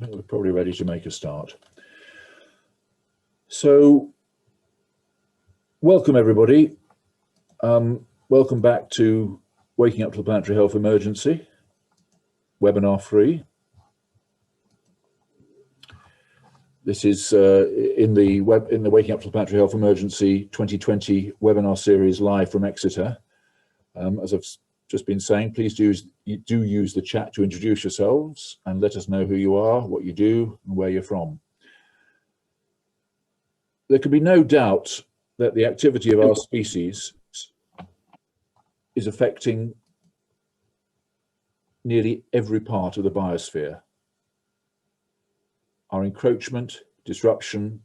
I think we're probably ready to make a start. So, welcome everybody. Welcome back to Waking Up to the Planetary Health Emergency, webinar 3. This is in the Waking Up to the Planetary Health Emergency 2020 webinar series live from Exeter. As I've just been saying, please do use the chat to introduce yourselves and let us know who you are, what you do, and where you're from. There can be no doubt that the activity of our species is affecting nearly every part of the biosphere. Our encroachment, disruption,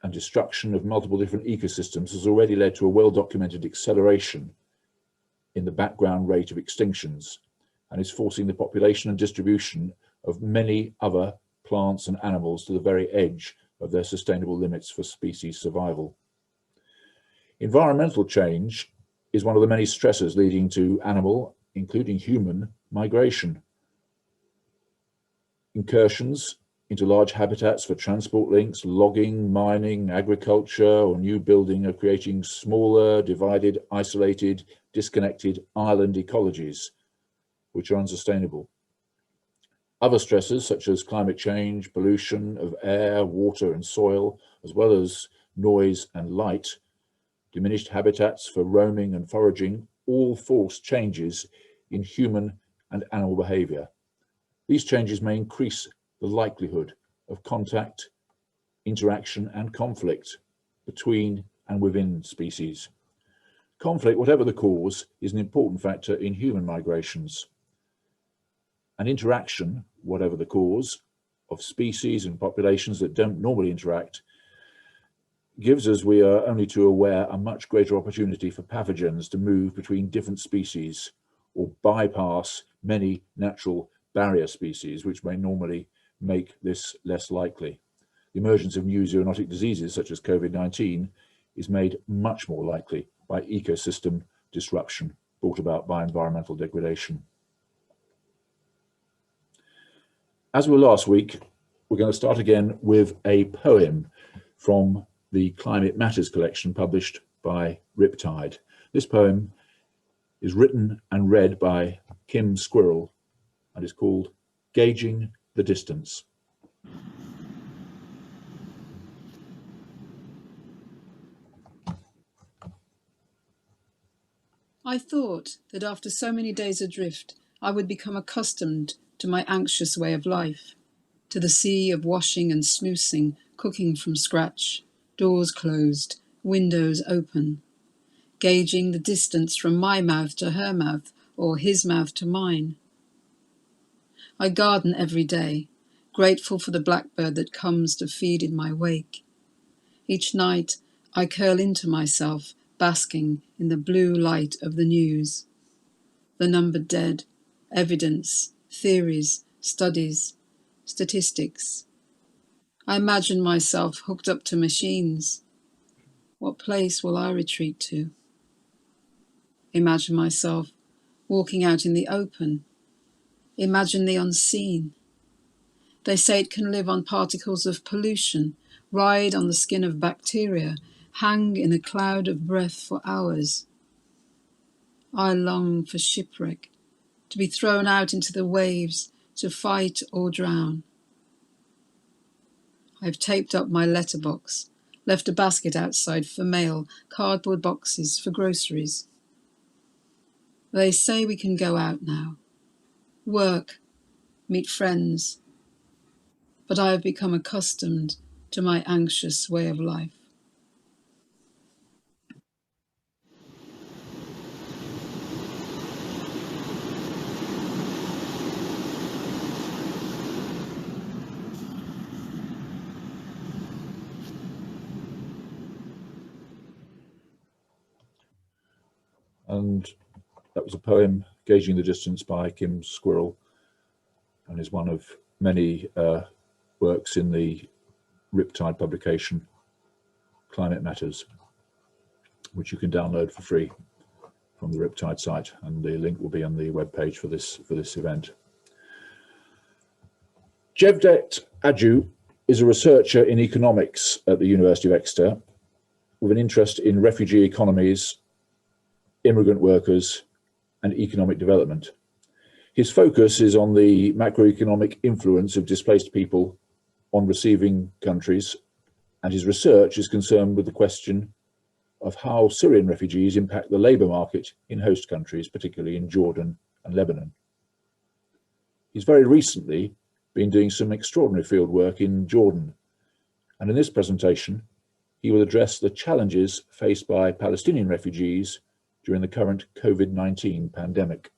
and destruction of multiple different ecosystems has already led to a well-documented acceleration in the background rate of extinctions and is forcing the population and distribution of many other plants and animals to the very edge of their sustainable limits for species survival. Environmental change is one of the many stressors leading to animal, including human, migration. Incursions into large habitats for transport links, logging, mining, agriculture, or new building are creating smaller, divided, isolated, disconnected island ecologies, which are unsustainable. Other stresses such as climate change, pollution of air, water and soil, as well as noise and light, diminished habitats for roaming and foraging, all force changes in human and animal behavior. These changes may increase the likelihood of contact, interaction and conflict between and within species. Conflict, whatever the cause, is an important factor in human migrations. And interaction, whatever the cause, of species and populations that don't normally interact, gives us, we are only too aware, a much greater opportunity for pathogens to move between different species or bypass many natural barrier species, which may normally make this less likely. The emergence of new zoonotic diseases such as COVID-19 is made much more likely by ecosystem disruption brought about by environmental degradation. As we were last week, we're going to start again with a poem from the Climate Matters collection published by Riptide. This poem is written and read by Kim Squirrel and is called Gauging the Distance. I thought that after so many days adrift, I would become accustomed to my anxious way of life, to the sea of washing and sluicing, cooking from scratch, doors closed, windows open, gauging the distance from my mouth to her mouth or his mouth to mine. I garden every day, grateful for the blackbird that comes to feed in my wake. Each night I curl into myself, basking in the blue light of the news. The numbered dead, evidence, theories, studies, statistics. I imagine myself hooked up to machines. What place will I retreat to? Imagine myself walking out in the open. Imagine the unseen. They say it can live on particles of pollution, ride on the skin of bacteria, hang in a cloud of breath for hours. I long for shipwreck, to be thrown out into the waves, to fight or drown. I've taped up my letterbox, left a basket outside for mail, cardboard boxes for groceries. They say we can go out now, work, meet friends, but I have become accustomed to my anxious way of life. And that was a poem, Gauging the Distance, by Kim Squirrel, and is one of many works in the Riptide publication, Climate Matters, which you can download for free from the Riptide site, and the link will be on the webpage for this event. Cevdet Acu is a researcher in economics at the University of Exeter with an interest in refugee economies, immigrant workers, and economic development. His focus is on the macroeconomic influence of displaced people on receiving countries, and his research is concerned with the question of how Syrian refugees impact the labour market in host countries, particularly in Jordan and Lebanon. He's very recently been doing some extraordinary field work in Jordan, and in this presentation he will address the challenges faced by Palestinian refugees during the current COVID-19 pandemic.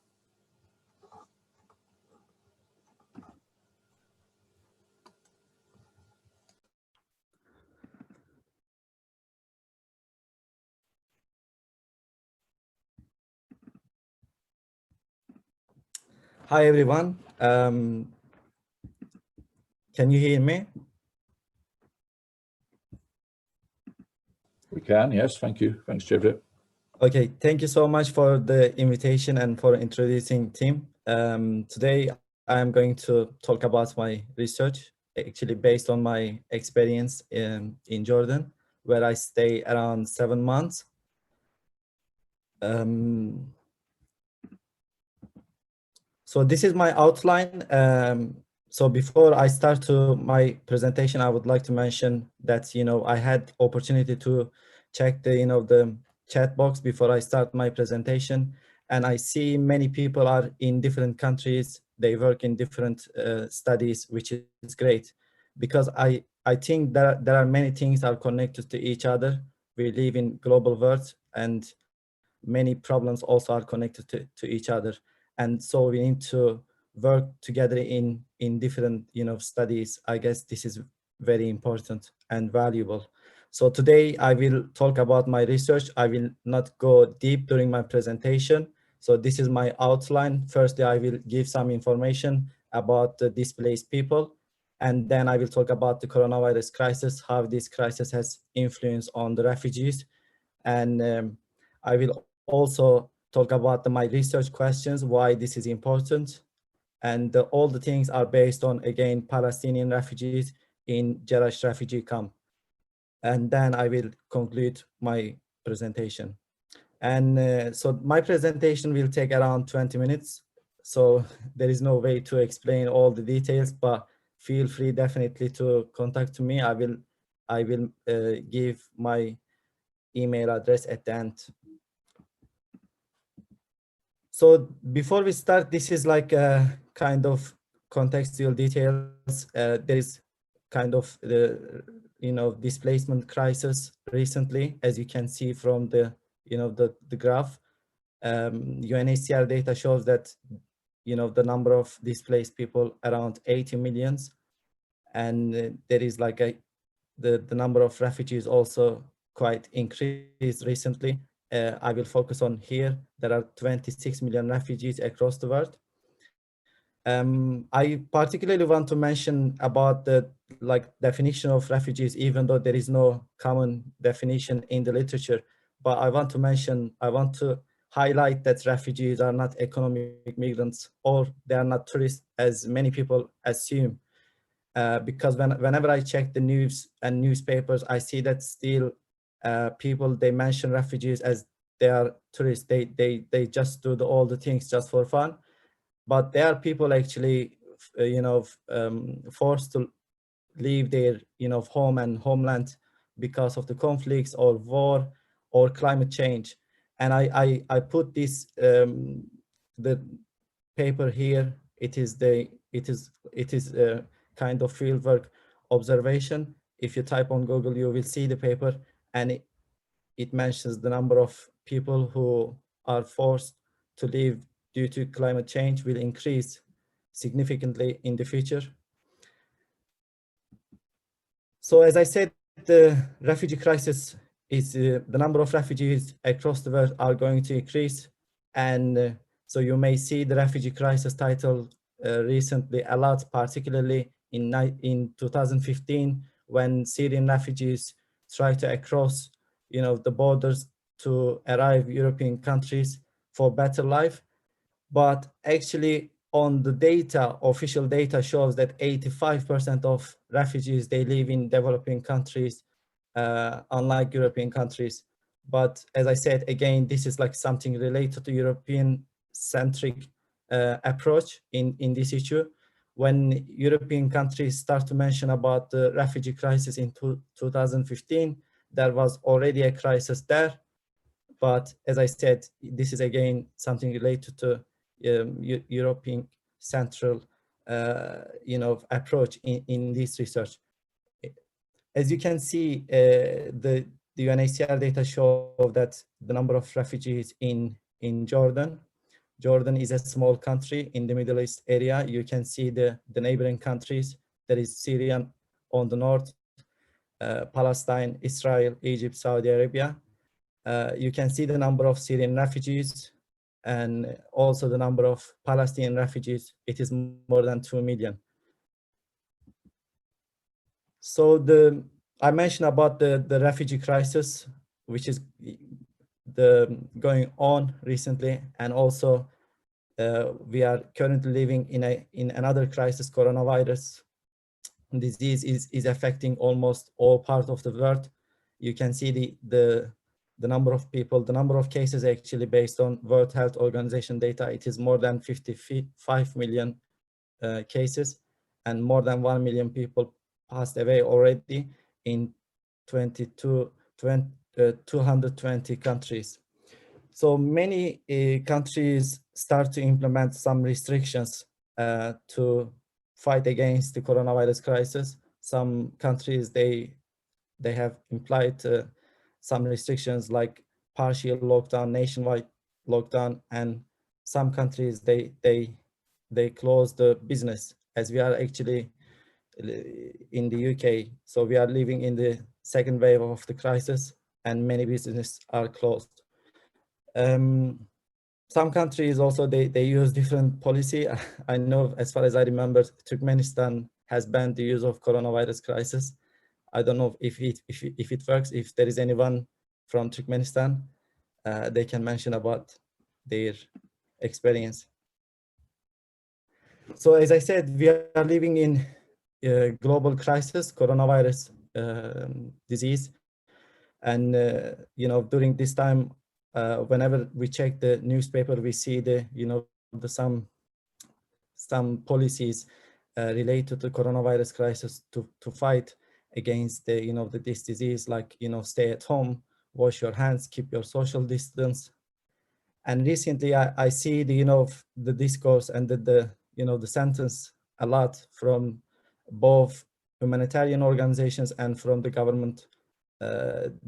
Hi everyone. Can you hear me? We can, yes, thank you. Thanks, Cevdet. Okay, thank you so much for the invitation and for introducing Tim. Today I'm going to talk about my research, actually based on my experience in Jordan, where I stay around 7 months. So this is my outline. So before I start to my presentation, I would like to mention that, I had opportunity to check the, the chat box before I start my presentation. And I see many people are in different countries. They work in different studies, which is great, because I think that there are many things are connected to each other. We live in global world, and many problems also are connected to each other. And so we need to work together in different, studies. I guess this is very important and valuable. So today I will talk about my research. I will not go deep during my presentation. So this is my outline. Firstly, I will give some information about the displaced people. And then I will talk about the coronavirus crisis, how this crisis has influence on the refugees. And I will also talk about my research questions, why this is important. And all the things are based on, again, Palestinian refugees in Jerash refugee camp. And then I will conclude my presentation. And so my presentation will take around 20 minutes. So there is no way to explain all the details, but feel free definitely to contact me. I will give my email address at the end. So before we start, this is like a kind of contextual details. There is kind of the displacement crisis recently, as you can see from the the graph. UNHCR data shows that the number of displaced people around 80 millions, and there is like the number of refugees also quite increased recently. I will focus on here. There are 26 million refugees across the world. I particularly want to mention about the definition of refugees, even though there is no common definition in the literature. But I want to highlight that refugees are not economic migrants, or they are not tourists, as many people assume. Because whenever I check the news and newspapers, I see that still people, they mention refugees as they are tourists. They just do all the things just for fun. But there are people actually, forced to leave their, home and homeland because of the conflicts or war or climate change. And I put this the paper here. It is a kind of fieldwork observation. If you type on Google, you will see the paper, and it mentions the number of people who are forced to leave due to climate change will increase significantly in the future. So as I said, the refugee crisis is the number of refugees across the world are going to increase. And so you may see the refugee crisis title recently a lot, particularly in 2015, when Syrian refugees tried to cross the borders to arrive European countries for better life. But actually, on the data, official data shows that 85% of refugees, they live in developing countries, unlike European countries. But as I said, again, this is like something related to European-centric approach in this issue. When European countries start to mention about the refugee crisis in 2015, there was already a crisis there. But as I said, this is again something related to European central, approach in this research. As you can see, the UNHCR data show that the number of refugees in Jordan. Jordan is a small country in the Middle East area. You can see the neighboring countries. There is Syria on the north, Palestine, Israel, Egypt, Saudi Arabia. You can see the number of Syrian refugees and also the number of Palestinian refugees. It is more than 2 million. So I mentioned about the refugee crisis, which is going on recently, and also we are currently living in another crisis. Coronavirus disease is affecting almost all parts of the world. You can see the number of people, the number of cases actually based on World Health Organization data. It is more than 55 million cases, and more than 1 million people passed away already in 220 countries. So many countries start to implement some restrictions to fight against the coronavirus crisis. Some countries, they have implied some restrictions like partial lockdown, nationwide lockdown, and some countries, they close the business, as we are actually in the UK. So we are living in the second wave of the crisis, and many businesses are closed. Some countries also, they use different policy. I know, as far as I remember, Turkmenistan has banned the use of coronavirus crisis. I don't know if it works. If there is anyone from Turkmenistan, they can mention about their experience. So as I said, we are living in a global crisis, coronavirus disease. And, during this time, whenever we check the newspaper, we see some policies related to coronavirus crisis to fight against this disease, like, stay at home, wash your hands, keep your social distance. And recently I see the discourse and the sentence a lot from both humanitarian organizations and from the government,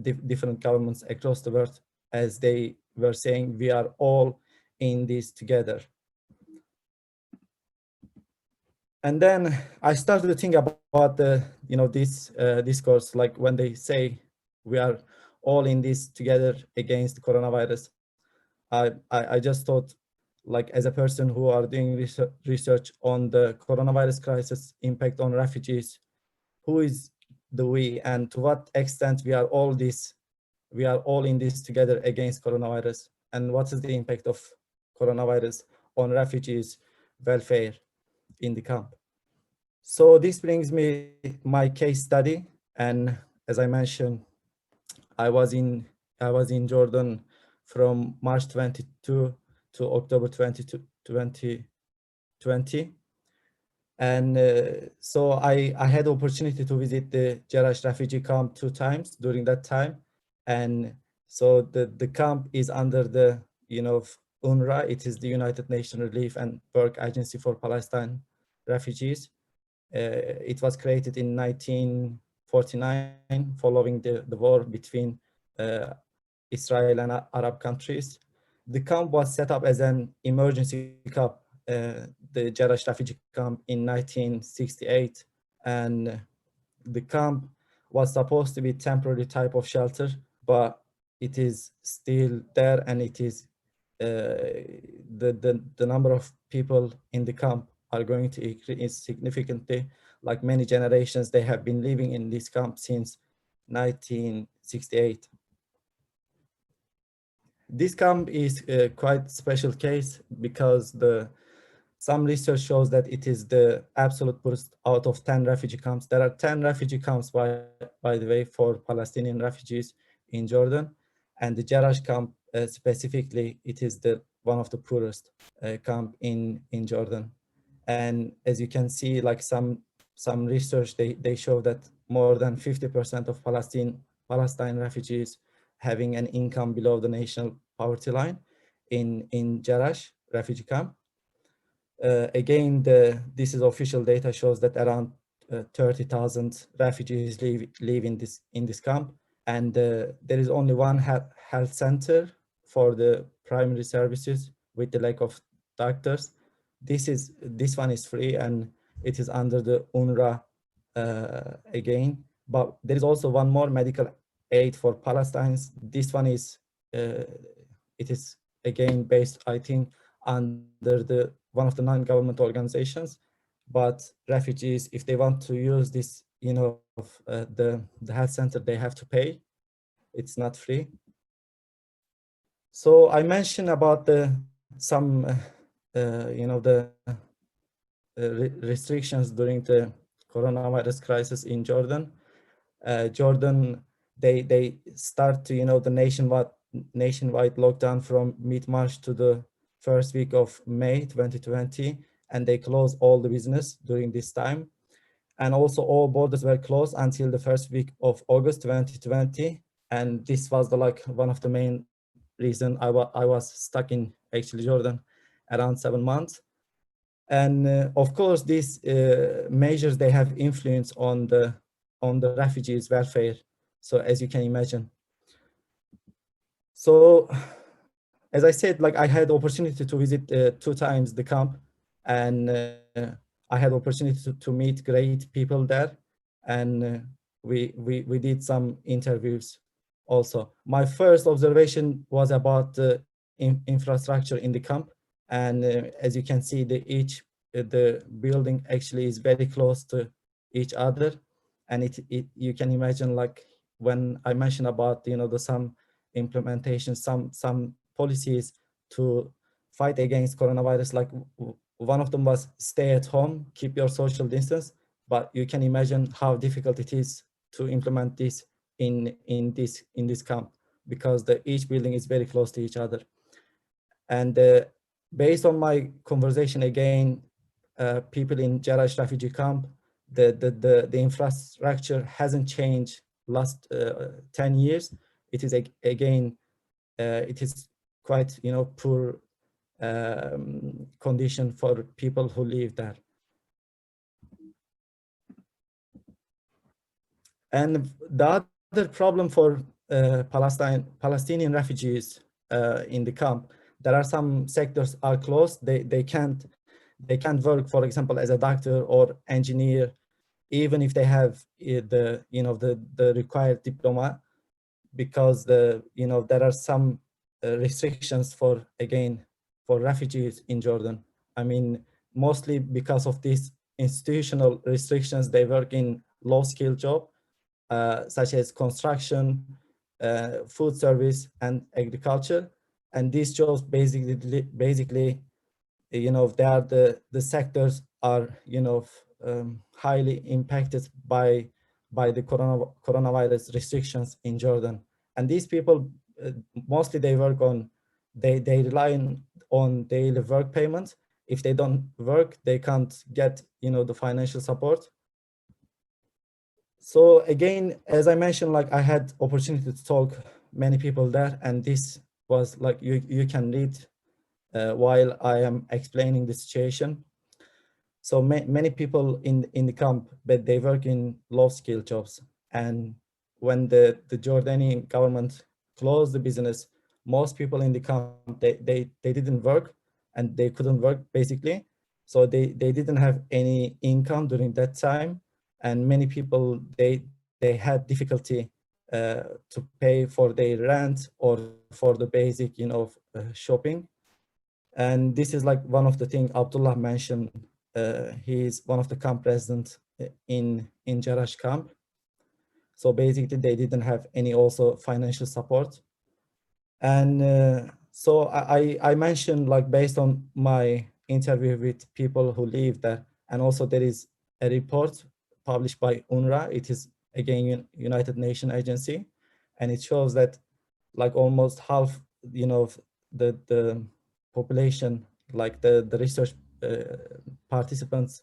different governments across the world, as they were saying, we are all in this together. And then I started to think about this discourse, like when they say we are all in this together against the coronavirus. I just thought, like, as a person who are doing research on the coronavirus crisis impact on refugees, who is the we, and to what extent we are all in this together against coronavirus, and what is the impact of coronavirus on refugees' welfare in the camp. So this brings me my case study, and as I mentioned, I was in Jordan from March 22 to October 22, 2020. And so I had the opportunity to visit the Jerash refugee camp 2 times during that time. And so the camp is under the, UNRWA. It is the United Nations Relief and Work Agency for Palestine Refugees. It was created in 1949 following the war between Israel and Arab countries. The camp was set up as an emergency camp, the Jerash refugee camp, in 1968, and the camp was supposed to be temporary type of shelter, but it is still there, and it is the number of people in the camp are going to increase significantly. Like many generations, they have been living in this camp since 1968. This camp is a quite special case because the some research shows that it is the absolute poorest out of 10 refugee camps. There are 10 refugee camps, by the way, for Palestinian refugees in Jordan. And the Jerash camp specifically, it is one of the poorest camp in Jordan. And as you can see, like some research, they show that more than 50% of Palestine refugees having an income below the national poverty line in Jerash refugee camp. Again, this is official data, shows that around 30,000 refugees live in this camp, and there is only one health center for the primary services with the lack of doctors. This one is free and it is under the UNRWA again. But there is also one more medical aid for Palestinians. This one is it is again based, I think, under one of the non-government organizations. But refugees, if they want to use this, the health center, they have to pay. It's not free. So I mentioned about some restrictions during the coronavirus crisis in Jordan. Jordan, they start to, the nationwide lockdown from mid-March to the first week of May 2020, and they closed all the business during this time. And also all borders were closed until the first week of August 2020. And this was one of the main reason I was stuck in actually Jordan around 7 months. And of course, these measures, they have influence on the refugees' welfare. So as you can imagine. So as I said, I had the opportunity to visit 2 times the camp, and I had opportunity to meet great people there, and we did some interviews also. My first observation was about the infrastructure in the camp, and as you can see, the building actually is very close to each other, and you can imagine, when I mentioned about some implementation, some policies to fight against coronavirus, one of them was stay at home, keep your social distance, but you can imagine how difficult it is to implement this in this camp, because each building is very close to each other. And based on my conversation again, people in Jerash refugee camp, the infrastructure hasn't changed last 10 years. It is again, it is quite poor condition for people who live there. And the other problem for Palestinian refugees in the camp, there are some sectors are closed. They can't work, for example, as a doctor or engineer, even if they have the required diploma, because there are some restrictions for refugees in Jordan. I mean, mostly because of these institutional restrictions, they work in low-skilled jobs, such as construction, food service, and agriculture. And these jobs basically, they are the sectors are, highly impacted by the coronavirus restrictions in Jordan. And these people, mostly they rely on daily work payments. If they don't work, they can't get, the financial support. So again, as I mentioned, I had opportunity to talk many people there, and this was you can read while I am explaining the situation. So many people in the camp, but they work in low-skilled jobs. And when the Jordanian government closed the business, most people in the camp, they didn't work, and they couldn't work basically. So they didn't have any income during that time. And many people, they had difficulty to pay for their rent or for the basic, shopping. And this is one of the things Abdullah mentioned. He's one of the camp residents in Jerash camp. So basically they didn't have any also financial support. And so I mentioned, based on my interview with people who live there. And also there is a report published by UNRWA. It is again United Nations agency, and it shows that like almost half, the population, like the research participants,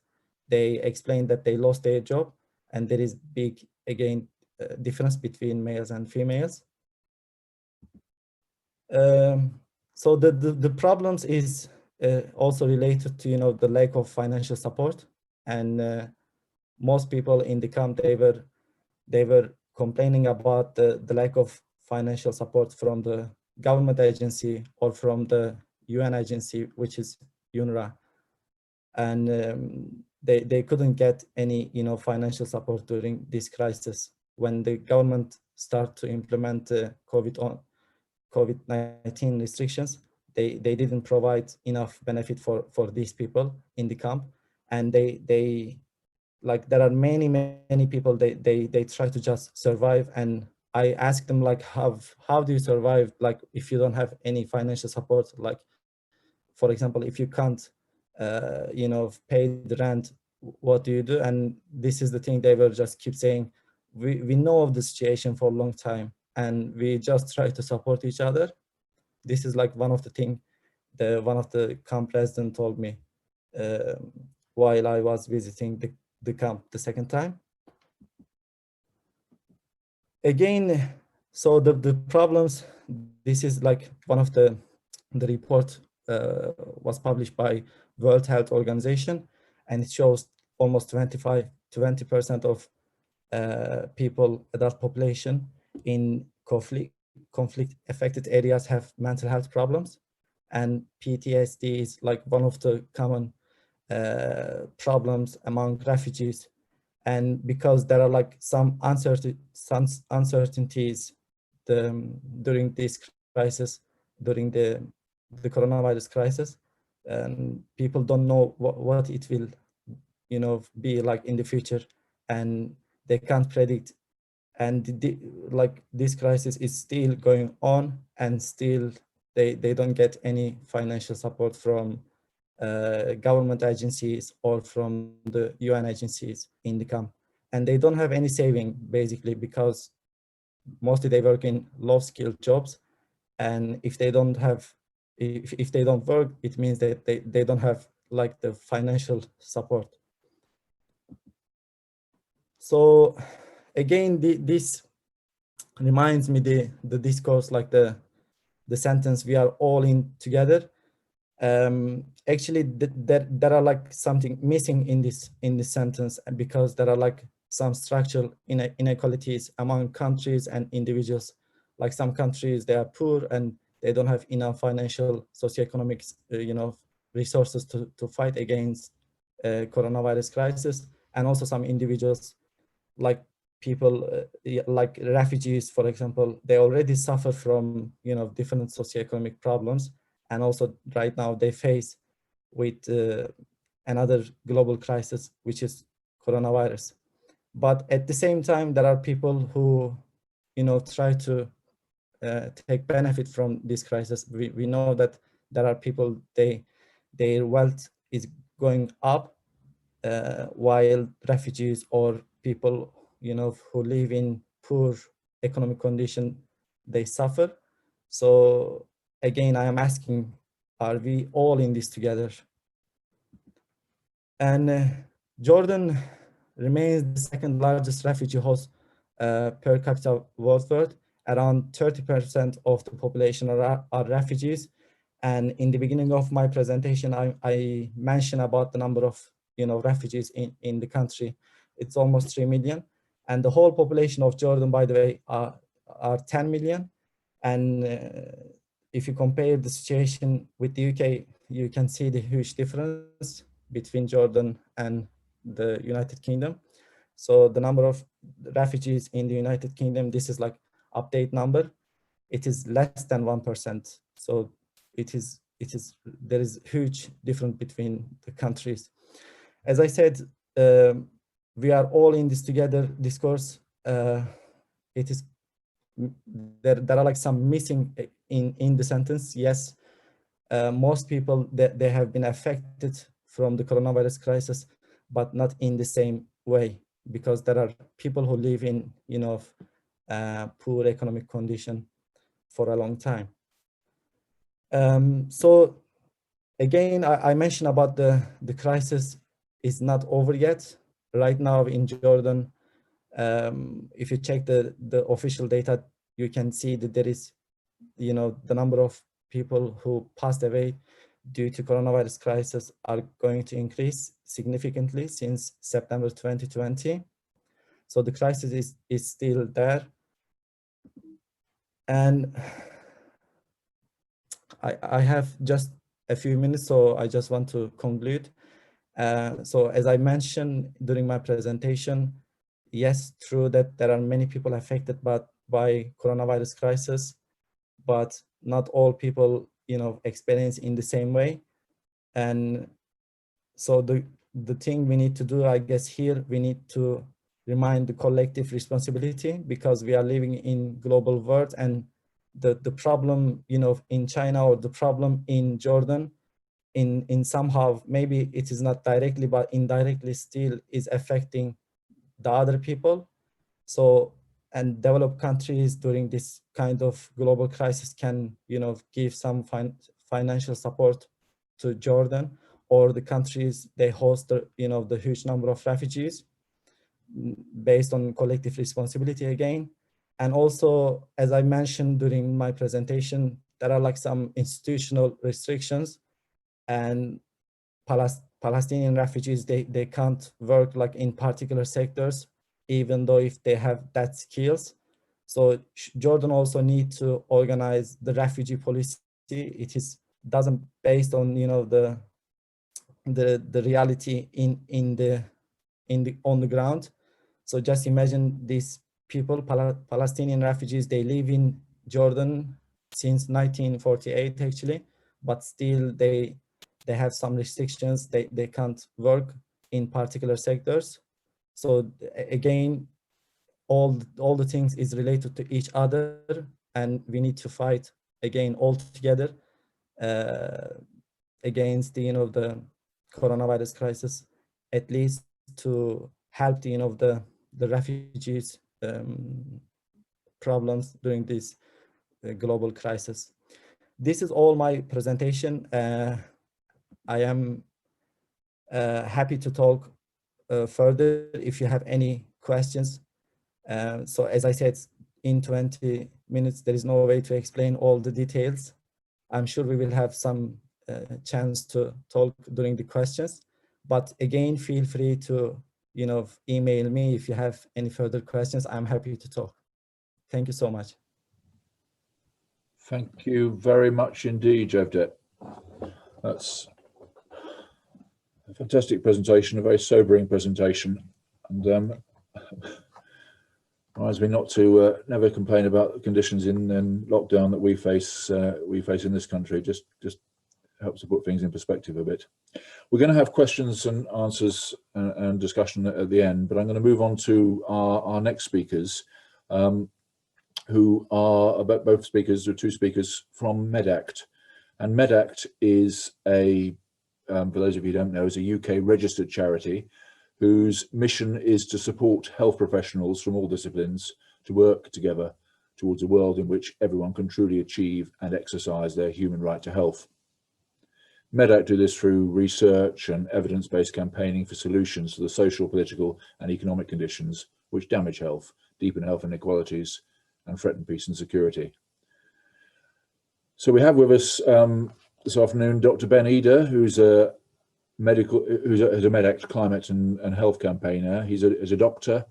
they explained that they lost their job, and there is big, again, difference between males and females. So the problems is also related to, the lack of financial support, and most people in the camp, they were complaining about the lack of financial support from the government agency or from the UN agency, which is UNRWA. And they couldn't get any, financial support during this crisis. When the government started to implement COVID-19 restrictions, they didn't provide enough benefit for these people in the camp. And they like, there are many people, they try to just survive. And I asked them, like, how do you survive, like, if you don't have any financial support? Like, for example, if you can't pay the rent, what do you do? And this is the thing they will just keep saying: we know of the situation for a long time, and we just try to support each other. This is like one of the thing one of the camp resident told me while I was visiting the camp the second time. Again, so the problems, this is like one of the report was published by World Health Organization, and it shows almost 20% of people, adult population in conflict affected areas have mental health problems, and PTSD is like one of the common problems among refugees. And because there are like some uncertainties during this crisis, during the coronavirus crisis, and people don't know what it will be like in the future, and they can't predict. And like, this crisis is still going on, and still they don't get any financial support from government agencies or from the UN agencies in the camp. And they don't have any saving, basically, because mostly they work in low-skilled jobs. And if they don't have, if they don't work, it means that they don't have like the financial support. So again, this reminds me the discourse, like the sentence, "We are all in together." Actually, there are like something missing in this sentence, because there are like some structural inequalities among countries and individuals. Like, some countries, they are poor and they don't have enough financial socioeconomic resources to fight against coronavirus crisis. And also some individuals, like people like refugees, for example, they already suffer from different socioeconomic problems, and also right now they face with another global crisis, which is coronavirus. But at the same time, there are people who try to take benefit from this crisis. We know that there are people, their wealth is going up, while refugees or people who live in poor economic condition, they suffer. So again, I am asking, are we all in this together? And Jordan remains the second largest refugee host per capita worldwide. Around 30% of the population are refugees. And in the beginning of my presentation, I mentioned about the number of refugees in the country. It's almost 3 million. And the whole population of Jordan, by the way, are 10 million. And if you compare the situation with the UK, you can see the huge difference between Jordan and the United Kingdom. So the number of refugees in the United Kingdom, this is like update number, it is less than 1%. So there is huge difference between the countries. As I said, we are all in this together discourse. It is there are like some missing in the sentence. Yes, most people that they have been affected from the coronavirus crisis, but not in the same way, because there are people who live in, poor economic condition for a long time. So again, I mentioned about the crisis is not over yet. Right now in Jordan, if you check the official data, you can see that there is, the number of people who passed away due to coronavirus crisis are going to increase significantly since September 2020. So the crisis is still there. And I have just a few minutes, so I just want to conclude. So as I mentioned during my presentation, yes, true that there are many people affected by coronavirus crisis, but not all people, experience in the same way. And so the thing we need to do, I guess here, we need to remind the collective responsibility, because we are living in global world, and the problem, in China, or the problem in Jordan, in somehow, maybe it is not directly, but indirectly still is affecting the other people. So, and developed countries during this kind of global crisis can, give some financial support to Jordan, or the countries they host the, the huge number of refugees, based on collective responsibility again. And also, as I mentioned during my presentation, there are like some institutional restrictions, and Palestinian refugees, they can't work like in particular sectors, even though if they have that skills. So Jordan also need to organize the refugee policy. It doesn't based on, the reality on the ground. So just imagine these people, Palestinian refugees, they live in Jordan since 1948 actually, but still they have some restrictions. They can't work in particular sectors. So again, all the things is related to each other, and we need to fight again all together against the coronavirus crisis, at least to help the refugees problems during this global crisis. This is all my presentation. I am happy to talk further if you have any questions. So as I said, in 20 minutes, there is no way to explain all the details. I'm sure we will have some chance to talk during the questions, but again, feel free to email me if you have any further questions. I'm happy to talk. Thank you so much. Thank you very much indeed, Cevdet. That's a fantastic presentation, a very sobering presentation, and reminds me not to never complain about the conditions in lockdown that we face in this country. Just helps to put things in perspective a bit. We're going to have questions and answers and discussion at the end, but I'm going to move on to our next speakers, who are both speakers, or two speakers from MedAct. And MedAct is for those of you who don't know, is a UK registered charity whose mission is to support health professionals from all disciplines to work together towards a world in which everyone can truly achieve and exercise their human right to health. MedAct do this through research and evidence-based campaigning for solutions to the social, political and economic conditions which damage health, deepen health inequalities and threaten peace and security. So we have with us this afternoon Dr. Ben Eder, who's a MedAct climate and health campaigner. He's a doctor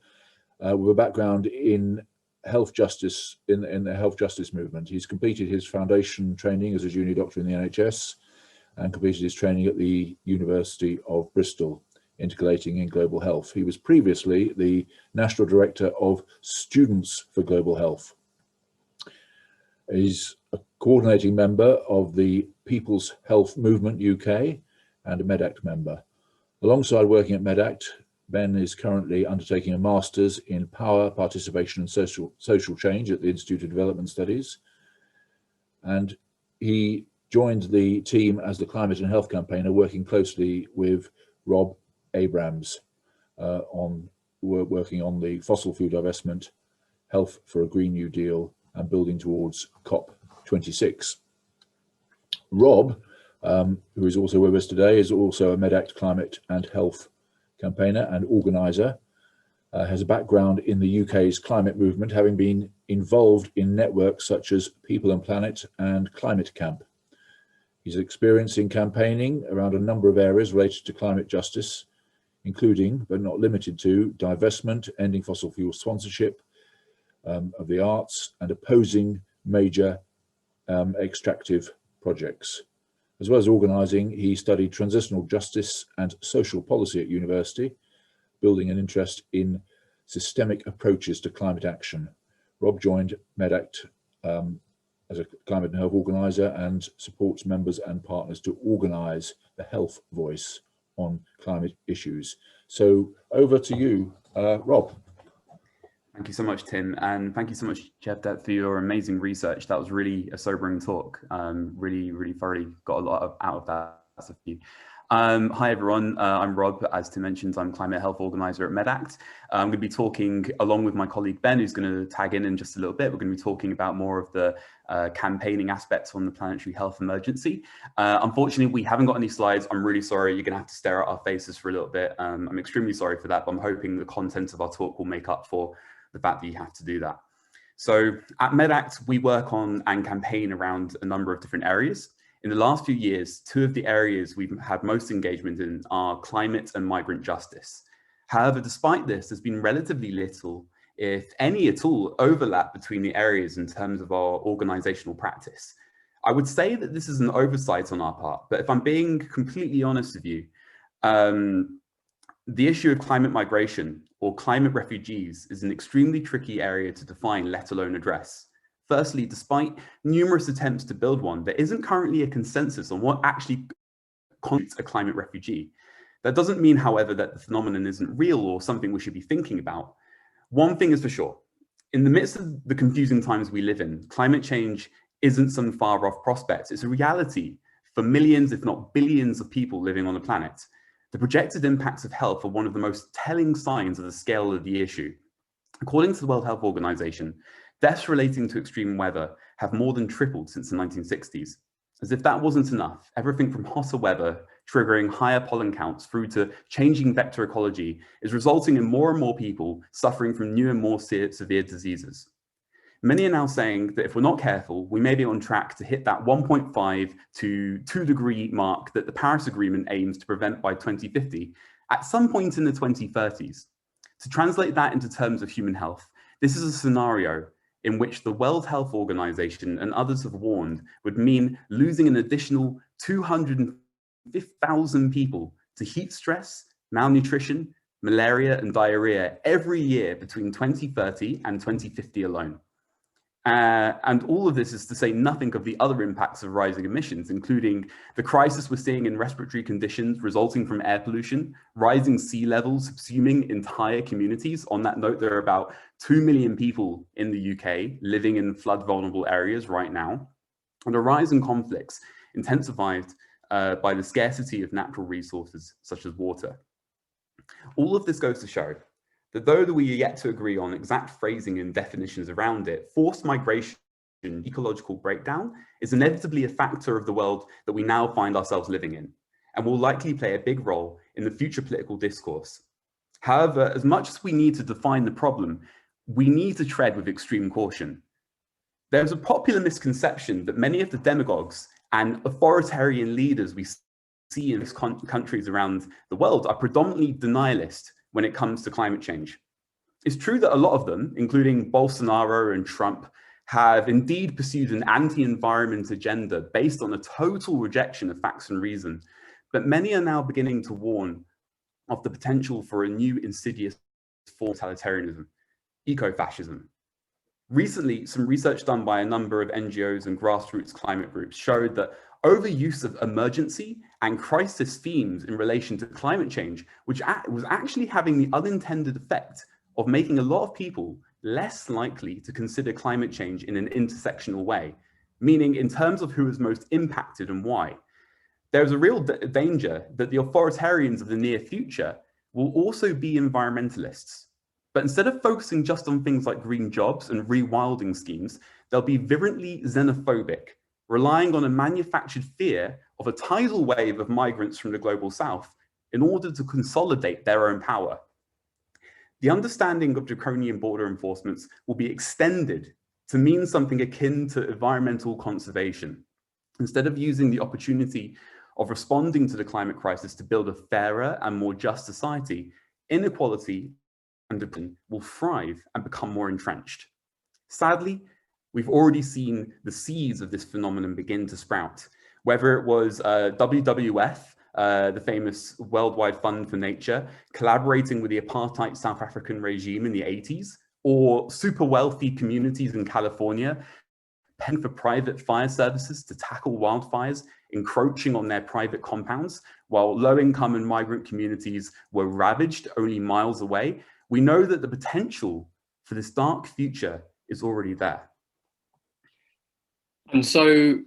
with a background in health justice, in the health justice movement. He's completed his foundation training as a junior doctor in the NHS and completed his training at the University of Bristol, integrating in global health. He was previously the National Director of Students for Global Health. He's a coordinating member of the People's Health Movement UK and a MedAct member. Alongside working at MedAct, Ben is currently undertaking a master's in power, participation and social change at the Institute of Development Studies. And he joined the team as the climate and health campaigner, working closely with Rob Abrams working on the fossil fuel divestment, health for a Green New Deal, and building towards COP26. Rob, who is also with us today, is also a MedAct climate and health campaigner and organiser, has a background in the UK's climate movement, having been involved in networks such as People and Planet and Climate Camp. He's experienced in campaigning around a number of areas related to climate justice, including, but not limited to, divestment, ending fossil fuel sponsorship of the arts, and opposing major extractive projects. As well as organising, he studied transitional justice and social policy at university, building an interest in systemic approaches to climate action. Rob joined MedAct as a climate and health organiser and supports members and partners to organise the health voice on climate issues. So over to you, Rob. Thank you so much, Tim, and thank you so much, Cevdet, for your amazing research. That was really a sobering talk. Really thoroughly got a lot out of that. That's a few. Hi everyone, I'm Rob. As Tim mentioned, I'm climate health organizer at MedAct. I'm going to be talking along with my colleague Ben, who's going to tag in just a little bit. We're going to be talking about more of the campaigning aspects on the planetary health emergency. Unfortunately, we haven't got any slides. I'm really sorry. You're going to have to stare at our faces for a little bit. I'm extremely sorry for that, but I'm hoping the content of our talk will make up for the fact that you have to do that. So at MedAct, we work on and campaign around a number of different areas. In the last few years, two of the areas we've had most engagement in are climate and migrant justice. However, despite this, there's been relatively little, if any at all, overlap between the areas in terms of our organizational practice. I would say that this is an oversight on our part, but if I'm being completely honest with you, the issue of climate migration or climate refugees is an extremely tricky area to define, let alone address. Firstly, despite numerous attempts to build one, there isn't currently a consensus on what actually constitutes a climate refugee. That doesn't mean, however, that the phenomenon isn't real or something we should be thinking about. One thing is for sure, in the midst of the confusing times we live in, climate change isn't some far off prospect. It's a reality for millions, if not billions of people living on the planet. The projected impacts of health are one of the most telling signs of the scale of the issue. According to the World Health Organization, deaths relating to extreme weather have more than tripled since the 1960s. As if that wasn't enough, everything from hotter weather triggering higher pollen counts through to changing vector ecology is resulting in more and more people suffering from new and more severe diseases. Many are now saying that if we're not careful, we may be on track to hit that 1.5 to 2 degree mark that the Paris Agreement aims to prevent by 2050 at some point in the 2030s. To translate that into terms of human health, this is a scenario in which the World Health Organization and others have warned would mean losing an additional 250,000 people to heat stress, malnutrition, malaria, and diarrhea every year between 2030 and 2050 alone. And all of this is to say nothing of the other impacts of rising emissions, including the crisis we're seeing in respiratory conditions resulting from air pollution, rising sea levels subsuming entire communities. On that note, there are about 2 million people in the UK living in flood vulnerable areas right now, and a rise in conflicts intensified by the scarcity of natural resources such as water. All of this goes to show that though we are yet to agree on exact phrasing and definitions around it, forced migration, ecological breakdown, is inevitably a factor of the world that we now find ourselves living in, and will likely play a big role in the future political discourse. However, as much as we need to define the problem, we need to tread with extreme caution. There's a popular misconception that many of the demagogues and authoritarian leaders we see in countries around the world are predominantly denialist when it comes to climate change. It's true that a lot of them, including Bolsonaro and Trump, have indeed pursued an anti-environment agenda based on a total rejection of facts and reason, but many are now beginning to warn of the potential for a new insidious form of totalitarianism, eco-fascism. Recently, some research done by a number of NGOs and grassroots climate groups showed that overuse of emergency and crisis themes in relation to climate change, which was actually having the unintended effect of making a lot of people less likely to consider climate change in an intersectional way. meaning in terms of who is most impacted and why. There's a real danger that the authoritarians of the near future will also be environmentalists. But instead of focusing just on things like green jobs and rewilding schemes, they'll be virulently xenophobic, relying on a manufactured fear of a tidal wave of migrants from the global south in order to consolidate their own power. The understanding of draconian border enforcements will be extended to mean something akin to environmental conservation. Instead of using the opportunity of responding to the climate crisis to build a fairer and more just society, inequality and depression will thrive and become more entrenched. Sadly, we've already seen the seeds of this phenomenon begin to sprout, whether it was WWF, the famous Worldwide Fund for Nature, collaborating with the apartheid South African regime in the 80s, or super wealthy communities in California paying for private fire services to tackle wildfires, encroaching on their private compounds, while low-income and migrant communities were ravaged only miles away. We know that the potential for this dark future is already there. And so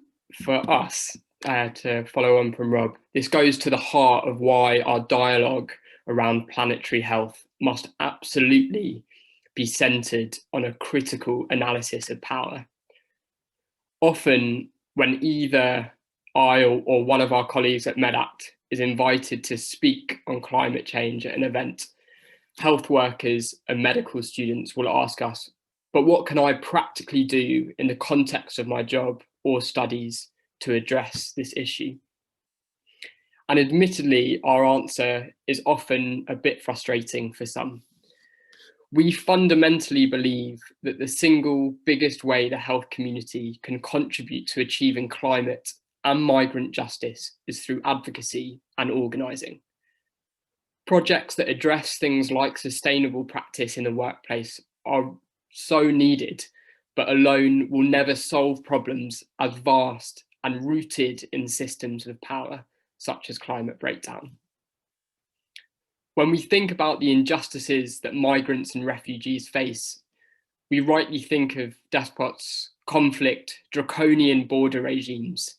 for us, to follow on from Rob, this goes to the heart of why our dialogue around planetary health must absolutely be centered on a critical analysis of power. Often when either I or one of our colleagues at MedAct is invited to speak on climate change at an event, health workers and medical students will ask us, but what can I practically do in the context of my job or studies to address this issue? And admittedly, our answer is often a bit frustrating for some. We fundamentally believe that the single biggest way the health community can contribute to achieving climate and migrant justice is through advocacy and organising. Projects that address things like sustainable practice in the workplace are so needed, but alone will never solve problems as vast and rooted in systems of power, such as climate breakdown. When we think about the injustices that migrants and refugees face, we rightly think of despots, conflict, draconian border regimes.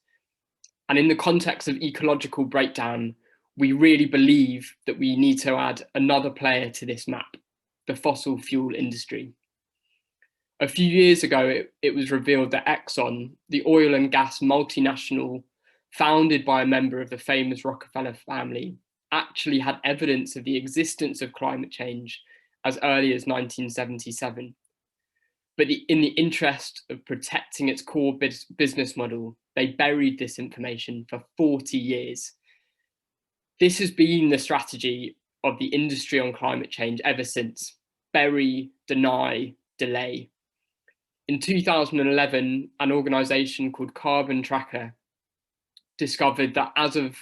And in the context of ecological breakdown, we really believe that we need to add another player to this map, the fossil fuel industry. A few years ago, it was revealed that Exxon, the oil and gas multinational founded by a member of the famous Rockefeller family, actually had evidence of the existence of climate change as early as 1977. But in the interest of protecting its core business model, they buried this information for 40 years. This has been the strategy of the industry on climate change ever since: bury, deny, delay. In 2011, an organisation called Carbon Tracker discovered that as of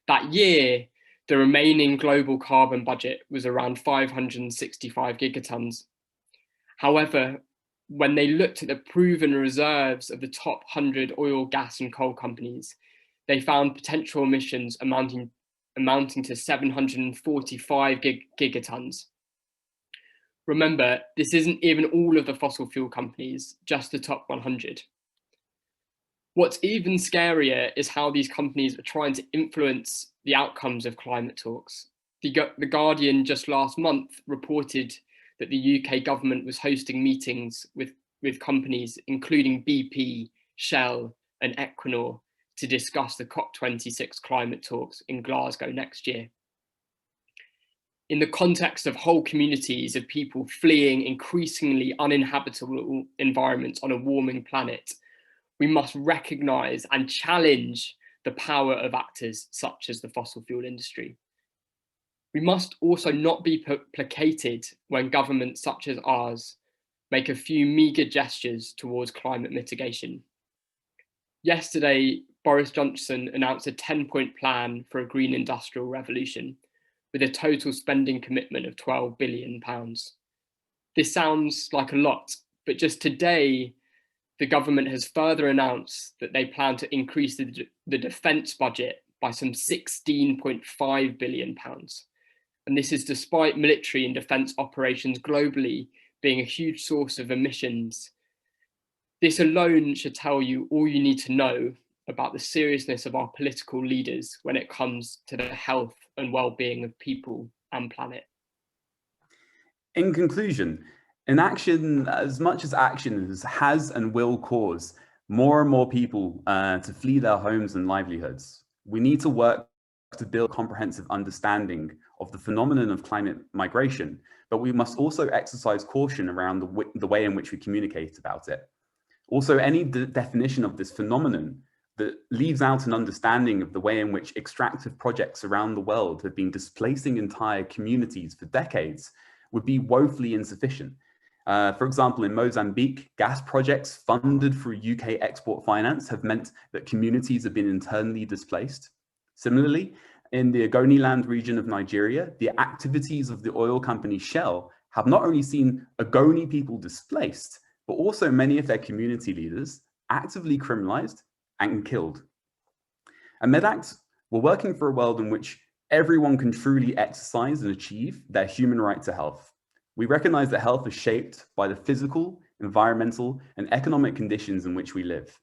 that year, the remaining global carbon budget was around 565 gigatons. However, when they looked at the proven reserves of the top 100 oil, gas and coal companies, they found potential emissions amounting to 745 gigatons. Remember, this isn't even all of the fossil fuel companies, just the top 100. What's even scarier is how these companies are trying to influence the outcomes of climate talks. The Guardian just last month reported that the UK government was hosting meetings with companies including BP, Shell and Equinor to discuss the COP26 climate talks in Glasgow next year. In the context of whole communities of people fleeing increasingly uninhabitable environments on a warming planet, we must recognise and challenge the power of actors such as the fossil fuel industry. We must also not be placated when governments such as ours make a few meagre gestures towards climate mitigation. Yesterday, Boris Johnson announced a 10-point plan for a green industrial revolution with a total spending commitment of £12 billion. This sounds like a lot, but just today, the government has further announced that they plan to increase the defence budget by some £16.5 billion. And this is despite military and defence operations globally being a huge source of emissions. This alone should tell you all you need to know about the seriousness of our political leaders when it comes to the health and well-being of people and planet. In conclusion, inaction, as much as action has and will cause more and more people to flee their homes and livelihoods, we need to work to build comprehensive understanding of the phenomenon of climate migration, but we must also exercise caution around the way in which we communicate about it. Also, any definition of this phenomenon that leaves out an understanding of the way in which extractive projects around the world have been displacing entire communities for decades would be woefully insufficient. For example, in Mozambique, gas projects funded through UK export finance have meant that communities have been internally displaced. Similarly, in the Ogoniland region of Nigeria, the activities of the oil company Shell have not only seen Ogoni people displaced, but also many of their community leaders actively criminalized and killed. At MedAct, we're working for a world in which everyone can truly exercise and achieve their human right to health. We recognize that health is shaped by the physical, environmental, and economic conditions in which we live.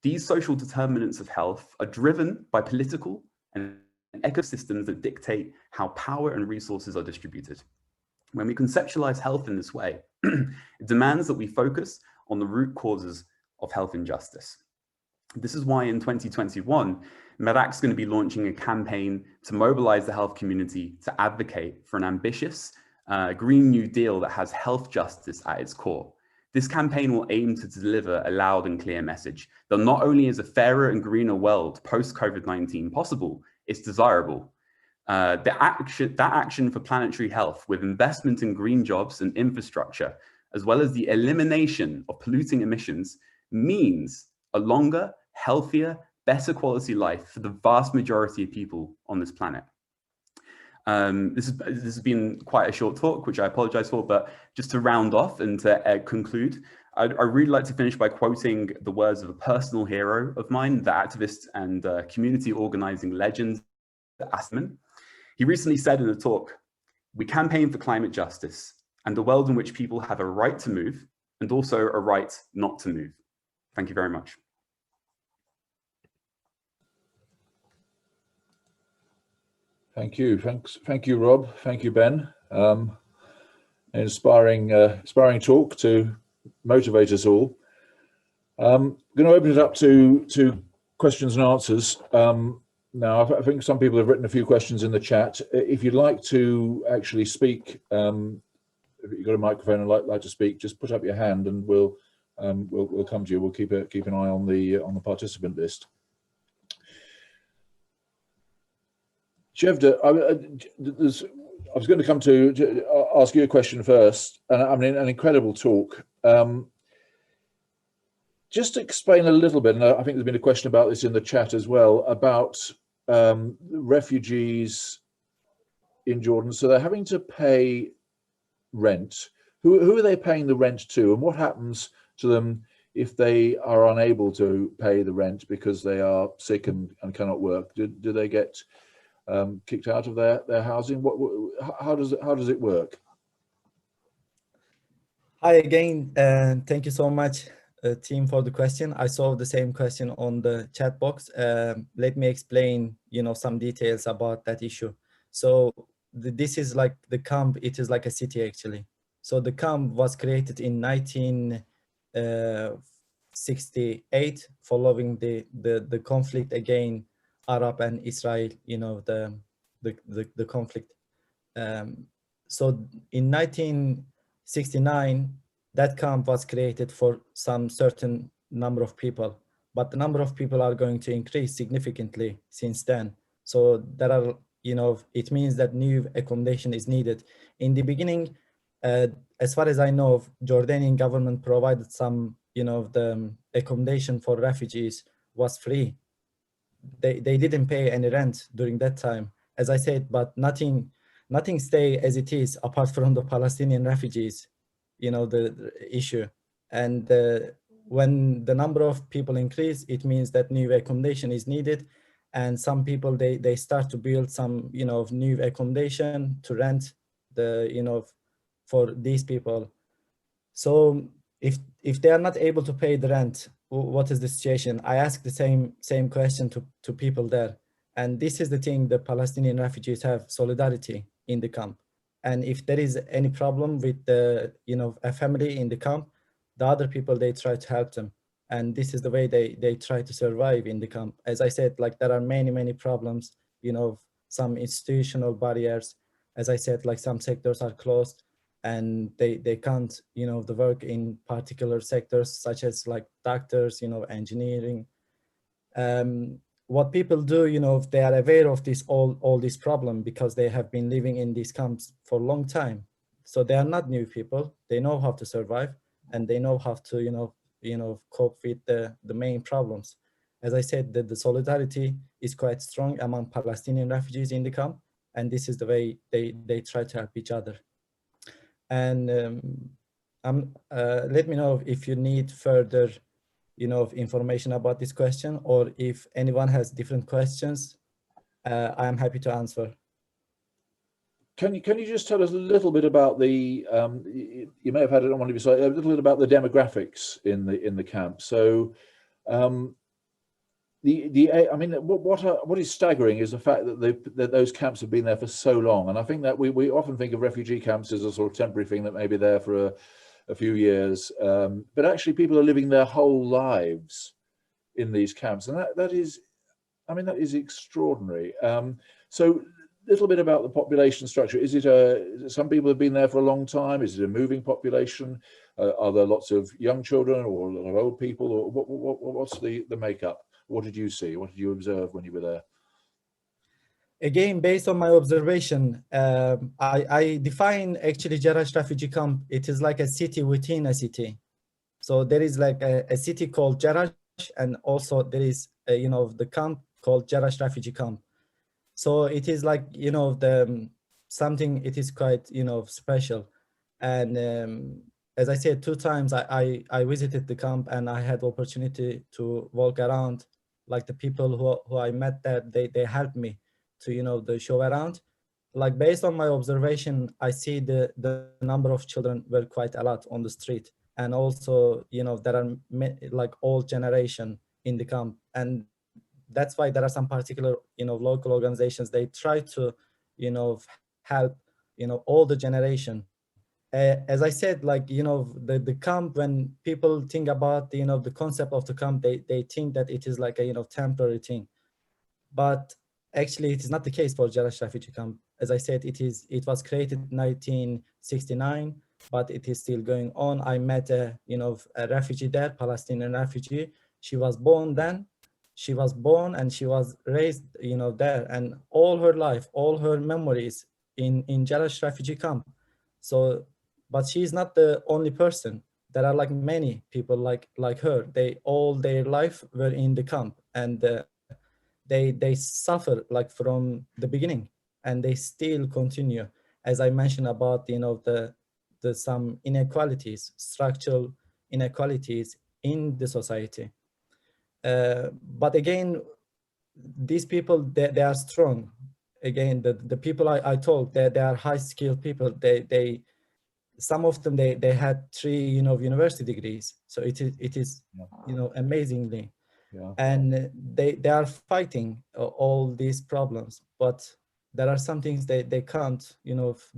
These social determinants of health are driven by political and ecosystems that dictate how power and resources are distributed. When we conceptualize health in this way, it demands that we focus on the root causes of health injustice. This is why in 2021, MedAct is going to be launching a campaign to mobilize the health community to advocate for an ambitious Green New Deal that has health justice at its core. This campaign will aim to deliver a loud and clear message that not only is a fairer and greener world post-COVID-19 possible, it's desirable. That action for planetary health with investment in green jobs and infrastructure, as well as the elimination of polluting emissions, means a longer, healthier, better quality life for the vast majority of people on this planet. This has been quite a short talk, which I apologize for, but just to round off and to conclude, I'd really like to finish by quoting the words of a personal hero of mine, the activist and community organizing legend, Asman. He recently said in a talk, "We campaign for climate justice and a world in which people have a right to move and also a right not to move." Thank you very much. Thank you. Thank you, Rob. Thank you, Ben. Inspiring talk to motivate us all. I'm going to open it up to questions and answers. Now, I think some people have written a few questions in the chat. If you'd like to actually speak, if you've got a microphone and like to speak, just put up your hand and we'll come to you. We'll keep an eye on the participant list. Cevdet, I was going to come to ask you a question first, and I mean, an incredible talk. Just to explain a little bit, and I think there's been a question about this in the chat as well, about refugees in Jordan. So they're having to pay rent. Who are they paying the rent to, and what happens to them if they are unable to pay the rent because they are sick and cannot work? Do they get kicked out of their housing? How does it work? Hi again, and thank you so much, team, for the question. I saw the same question on the chat box. Let me explain, some details about that issue. So this is like the camp. It is like a city actually. So the camp was created in 1968, following the conflict again, Arab and Israel, the conflict. So in 1969, that camp was created for some certain number of people, but the number of people are going to increase significantly since then. So there are, it means that new accommodation is needed. In the beginning, as far as I know, Jordanian government provided some, the accommodation for refugees was free. They didn't pay any rent during that time, as I said, but nothing stay as it is apart from the Palestinian refugees, the issue. And when the number of people increase, it means that new accommodation is needed. And some people, they start to build some, new accommodation to rent for these people. So if they are not able to pay the rent, what is the situation? I ask the same question to people there. And this is the thing, the Palestinian refugees have solidarity in the camp. And if there is any problem with the, a family in the camp, the other people, they try to help them. And this is the way they try to survive in the camp. As I said, like there are many problems, some institutional barriers. As I said, like some sectors are closed and they can't, the work in particular sectors such as like doctors, engineering. What people do, they are aware of this all this problem because they have been living in these camps for a long time. So they are not new people. They know how to survive and they know how to, cope with the main problems. As I said, the solidarity is quite strong among Palestinian refugees in the camp, and this is the way they try to help each other. And let me know if you need further information about this question, or if anyone has different questions, I am happy to answer. Can you just tell us a little bit about the, you may have had it on one of your slides, a little bit about the demographics in the camp. So I mean, what is staggering is the fact that those camps have been there for so long. And I think that we often think of refugee camps as a sort of temporary thing that may be there for a few years, but actually people are living their whole lives in these camps, and that is, I mean, that is extraordinary. So a little bit about the population structure. Is it some people have been there for a long time? Is it a moving population? Are there lots of young children or a lot of old people, or what's the makeup? What did you see? What did you observe when you were there? Again, based on my observation, I define actually Jerash refugee camp. It is like a city within a city. So there is like a city called Jerash, and also there is the camp called Jerash refugee camp. So it is like something. It is quite special. And as I said, 2 times I visited the camp, and I had opportunity to walk around. Like the people who I met there, they helped me to the show around. Like based on my observation, I see the number of children were quite a lot on the street, and also there are like old generation in the camp, and that's why there are some particular local organizations. They try to help older generation. As I said, like the camp, when people think about the concept of the camp, they think that it is like a temporary thing, but actually it is not the case for Jerash refugee camp. As I said, it was created in 1969, but it is still going on. I met a refugee there, Palestinian refugee. She was born then. She was born and she was raised there, and all her life, all her memories in Jerash refugee camp. So, but she is not the only person. There are like many people like her. They all their life were in the camp, and they suffer like from the beginning, and they still continue. As I mentioned about the some inequalities, structural inequalities in the society. But again, these people, they are strong. Again, the people I told, they are high skilled people. They some of them they had 3 university degrees. So it is amazingly. Yeah. And they are fighting all these problems, but there are some things they can't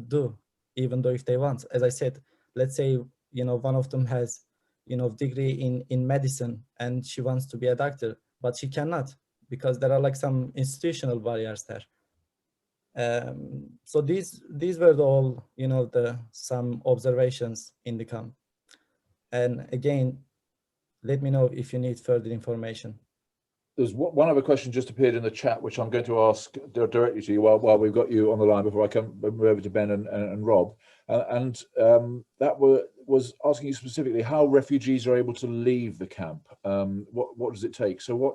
do, even though if they want. As I said, let's say one of them has degree in medicine and she wants to be a doctor, but she cannot because there are like some institutional barriers there. So these were all some observations in the camp. And again, let me know if you need further information. There's one other question just appeared in the chat, which I'm going to ask directly to you while we've got you on the line before I come over to Ben and Rob. That was asking you specifically how refugees are able to leave the camp. What does it take? So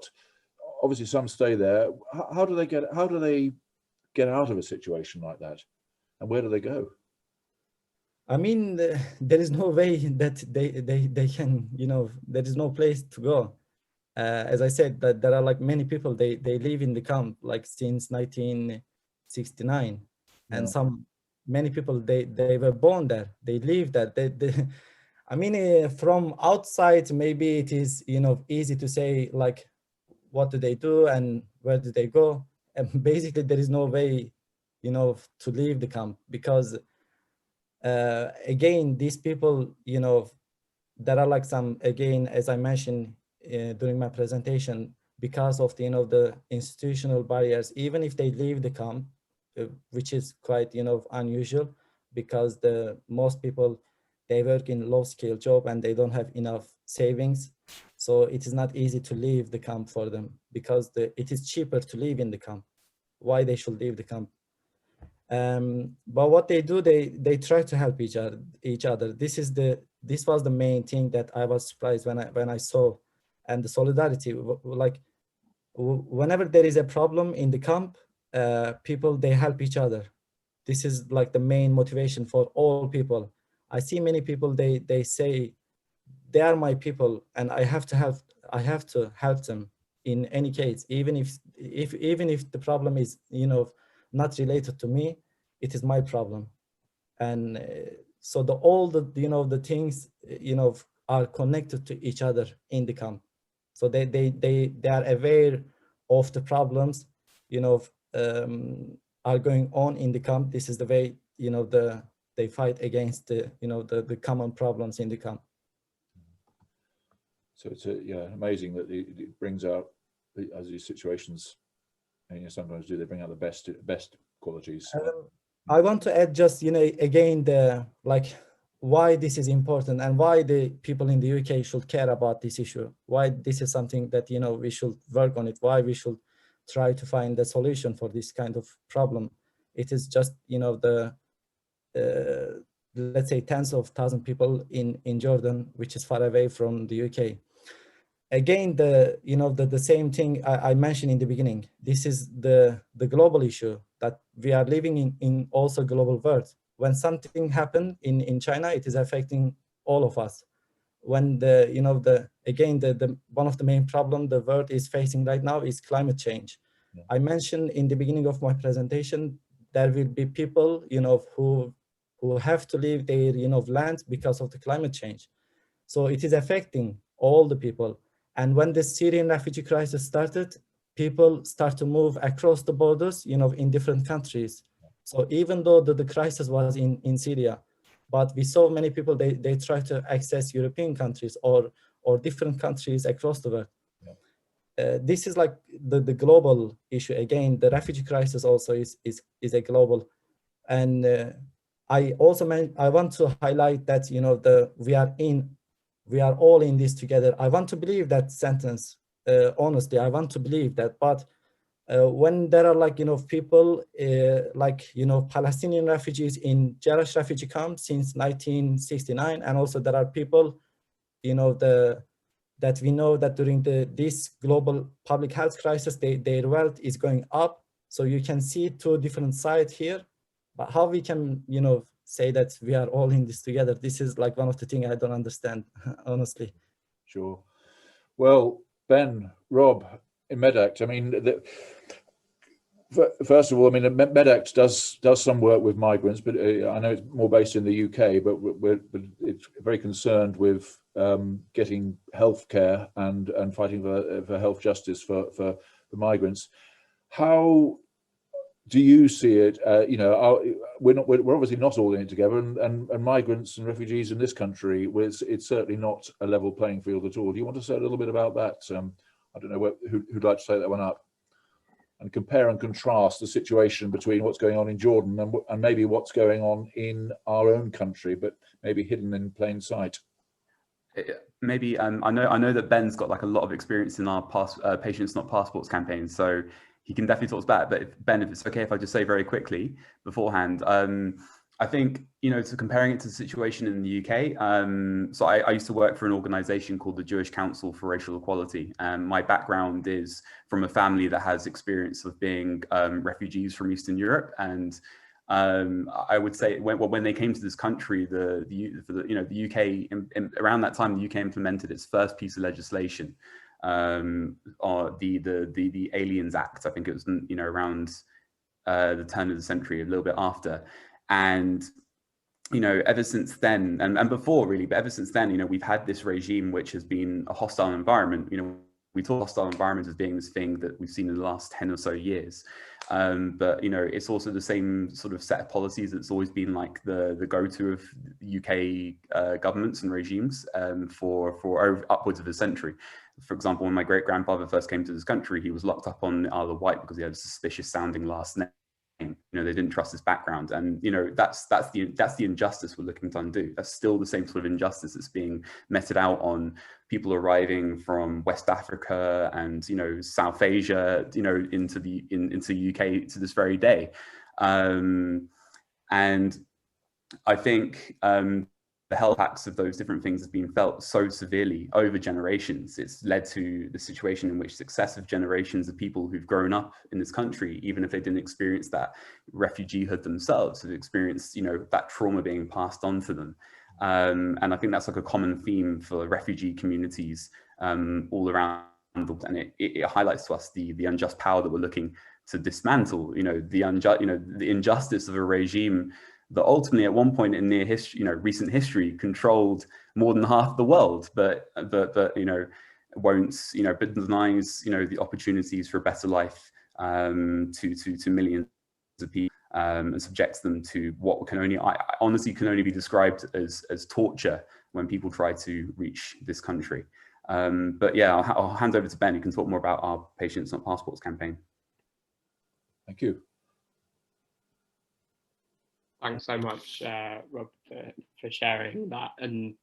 obviously some stay there. How do they get out of a situation like that? And where do they go? I mean, there is no way that they can, there is no place to go. As I said, that there are like many people, they live in the camp like since 1969. Yeah. And many people, they were born there, they live there. I mean, from outside, maybe it is, you know, easy to say like, what do they do and where do they go? And basically there is no way, you know, to leave the camp, because again, these people, you know, there are like some, again, as I mentioned during my presentation, because of the, you know, the institutional barriers, even if they leave the camp, which is quite, you know, unusual, because most people, they work in low skill job and they don't have enough savings. So it is not easy to leave the camp for them, because it is cheaper to live in the camp. Why they should leave the camp? But what they do, they try to help each other. This was the main thing that I was surprised when I saw, and the solidarity. Like whenever there is a problem in the camp, people, they help each other. This is like the main motivation for all people. I see many people, they say they are my people and I have to help them in any case, even if the problem is, you know, not related to me, it is my problem. And so all the, you know, the things, you know, are connected to each other in the camp. So they are aware of the problems, you know, are going on in the camp. This is the way, you know, they fight against the, you know, the common problems in the camp. So it's amazing that it brings out, as these situations, you know, sometimes do, they bring out the best qualities. I want to add just, you know, again, why this is important and why the people in the UK should care about this issue, why this is something that, you know, we should work on it, why we should try to find a solution for this kind of problem. It is just, you know, let's say tens of thousands of people in Jordan, which is far away from the UK. Again, the same thing I mentioned in the beginning. This is the global issue that we are living in also global world. When something happened in China, it is affecting all of us. When the one of the main problem the world is facing right now is climate change. Yeah. I mentioned in the beginning of my presentation, there will be people, you know, who have to leave their, you know, land because of the climate change. So it is affecting all the people. And when the Syrian refugee crisis started, people start to move across the borders, you know, in different countries. So even though the crisis was in Syria, but we saw many people, they try to access European countries or different countries across the world. Yeah. This is like the global issue. Again, the refugee crisis also is a global. And I want to highlight that, you know, we are all in this together. I want to believe that sentence. Honestly, I want to believe that. But when there are, like, you know, people like, you know, Palestinian refugees in Jerash refugee camp since 1969, and also there are people, you know, that we know that during this global public health crisis, their wealth is going up. So you can see two different sides here. But how we can, you know, say that we are all in this together? This is like one of the things I don't understand, honestly. Sure. Well, Ben, Rob, in MedAct, I mean, first of all, I mean, MedAct does some work with migrants, but I know it's more based in the UK, but it's very concerned with getting healthcare and fighting for health justice for migrants. How do you see it? You know, we're obviously not all in it together, and migrants and refugees in this country, it's certainly not a level playing field at all. Do you want to say a little bit about that? I don't know who'd like to take that one up, and compare and contrast the situation between what's going on in Jordan and maybe what's going on in our own country, but maybe hidden in plain sight. Maybe I know that Ben's got like a lot of experience in our Patients Not Passports campaign, so he can definitely talk about it. But Ben, if it's okay if I just say very quickly beforehand, I think, you know, so comparing it to the situation in the UK, so I used to work for an organization called the Jewish Council for Racial Equality. And my background is from a family that has experience of being refugees from Eastern Europe. And I would say when they came to this country, the UK, around that time, the UK implemented its first piece of legislation, or the Aliens Act. I think it was, you know, around the turn of the century, a little bit after. And ever since then, and before really, but ever since then, we've had this regime which has been a hostile environment. We talk hostile environment as being this thing that we've seen in the last 10 or so years. But it's also the same sort of set of policies that's always been like the go-to of UK governments and regimes for upwards of a century. For example, when my great-grandfather first came to this country, he was locked up on the Isle of Wight because he had a suspicious sounding last name. They didn't trust his background, and that's the injustice we're looking to undo. That's still the same sort of injustice that's being meted out on people arriving from West Africa and South Asia, into UK to this very day. And I think the health impacts of those different things has been felt so severely over generations. It's led to the situation in which successive generations of people who've grown up in this country, even if they didn't experience that refugeehood themselves, have experienced, that trauma being passed on to them. And I think that's like a common theme for refugee communities all around, and it highlights to us the unjust power that we're looking to dismantle. The injustice of a regime that ultimately at one point in near history, recent history, controlled more than half the world, but won't, but denies, the opportunities for a better life to millions of people, and subjects them to what I honestly can only be described as torture when people try to reach this country. But yeah, I'll hand over to Ben, who can talk more about our Patients Not Passports campaign. Thank you. Thanks so much, Rob, for sharing that. And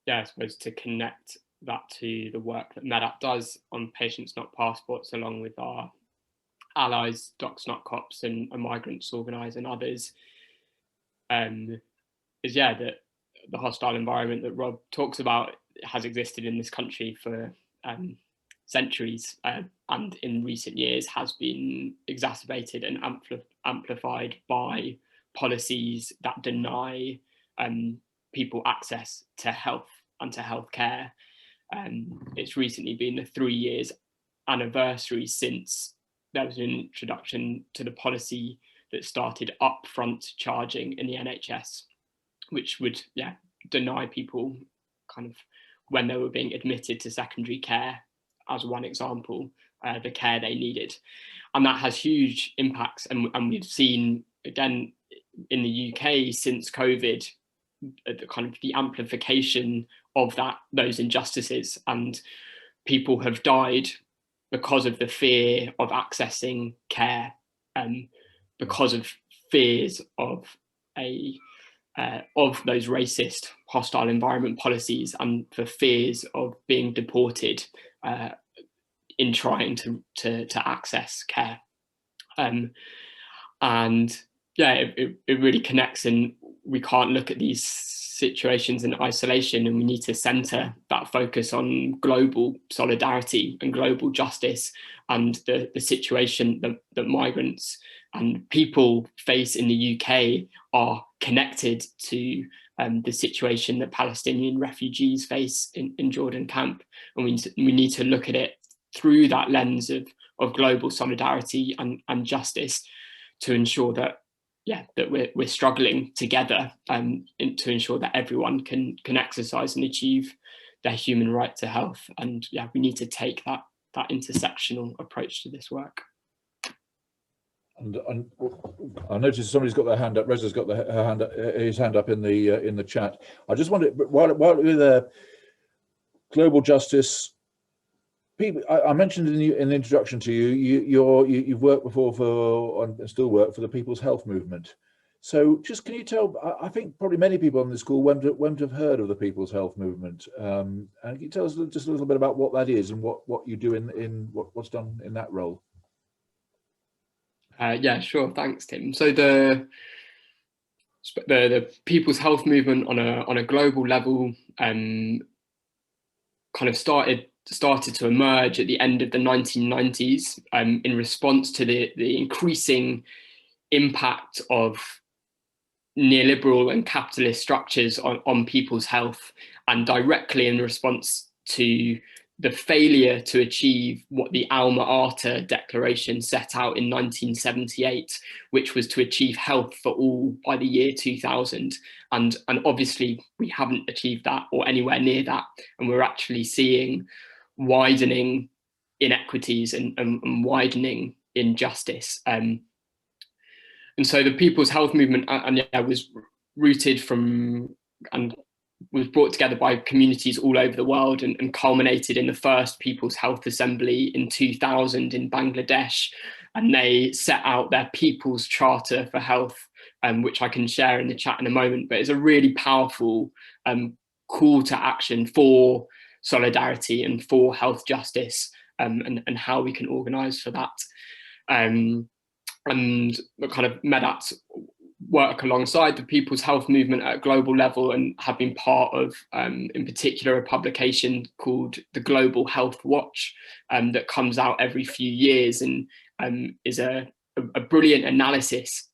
yeah, I suppose to connect that to the work that MEDAP does on Patients Not Passports, along with our allies, Docs Not Cops and Migrants Organise and others, is that the hostile environment that Rob talks about has existed in this country for centuries, and in recent years has been exacerbated and amplified by policies that deny people access to health and to healthcare. It's recently been the 3 years anniversary since there was an introduction to the policy that started upfront charging in the NHS, which would deny people kind of when they were being admitted to secondary care, as one example, the care they needed. And that has huge impacts, and we've seen again in the UK since COVID, the amplification of those injustices, and people have died because of the fear of accessing care, because of fears of those racist hostile environment policies, and for fears of being deported in trying to access care. And yeah, it really connects, and we can't look at these situations in isolation, and we need to centre that focus on global solidarity and global justice, and the situation that migrants and people face in the UK are connected to the situation that Palestinian refugees face in Jordan camp. And we need to look at it through that lens of global solidarity and justice, to ensure that we're struggling together, to ensure that everyone can exercise and achieve their human right to health. And we need to take that intersectional approach to this work. And I noticed somebody's got their hand up. Reza's got his hand up in the chat. I just wondered, while we're there, global justice. People, I mentioned in the introduction to you've worked before for, and still work for, the People's Health Movement. So just can you tell, I think probably many people on this call won't have heard of the People's Health Movement. And can you tell us just a little bit about what that is and what you do in what's done in that role? Yeah, sure. Thanks, Tim. So the People's Health Movement on a global level kind of started to emerge at the end of the 1990s in response to the increasing impact of neoliberal and capitalist structures on people's health, and directly in response to the failure to achieve what the Alma Ata Declaration set out in 1978, which was to achieve health for all by the year 2000. And obviously we haven't achieved that or anywhere near that. And we're actually seeing widening inequities and widening injustice. And so the People's Health Movement was rooted from and was brought together by communities all over the world and culminated in the first People's Health Assembly in 2000 in Bangladesh. And they set out their People's Charter for Health, which I can share in the chat in a moment, but it's a really powerful call to action for solidarity and for health justice, and how we can organise for that. And kind of Medat's work alongside the People's Health Movement at a global level, and have been part of, in particular, a publication called the Global Health Watch, that comes out every few years, and is a brilliant analysis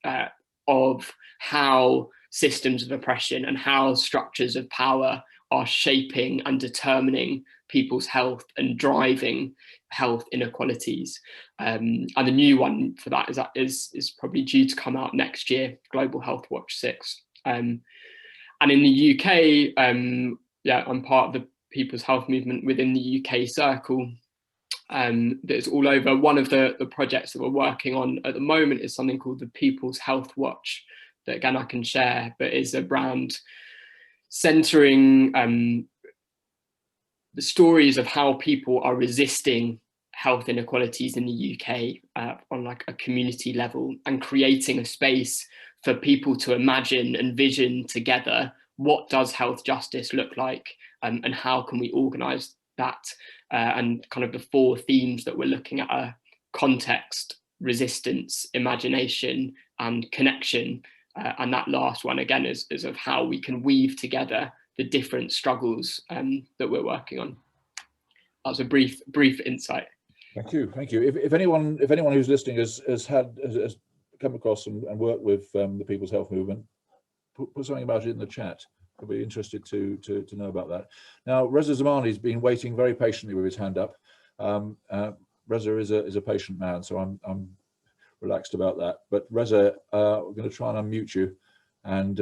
of how systems of oppression and how structures of power are shaping and determining people's health and driving health inequalities. And the new one for that is probably due to come out next year, Global Health Watch 6. And in the UK, I'm part of the People's Health Movement within the UK circle. That's all over. One of the projects that we're working on at the moment is something called the People's Health Watch, that again I can share, but is a brand centering the stories of how people are resisting health inequalities in the UK on like a community level, and creating a space for people to imagine and vision together what does health justice look like, and how can we organise that, and kind of the 4 themes that we're looking at are context, resistance, imagination and connection, and that last one again is of how we can weave together the different struggles that we're working on. That's a brief insight. Thank you. If anyone who's listening has come across and worked with the People's Health Movement, put something about it in the chat. I'd be interested to know about that. Now, Reza Zamani's been waiting very patiently with his hand up. Reza is a patient man, so I'm relaxed about that. But Reza, we're going to try and unmute you and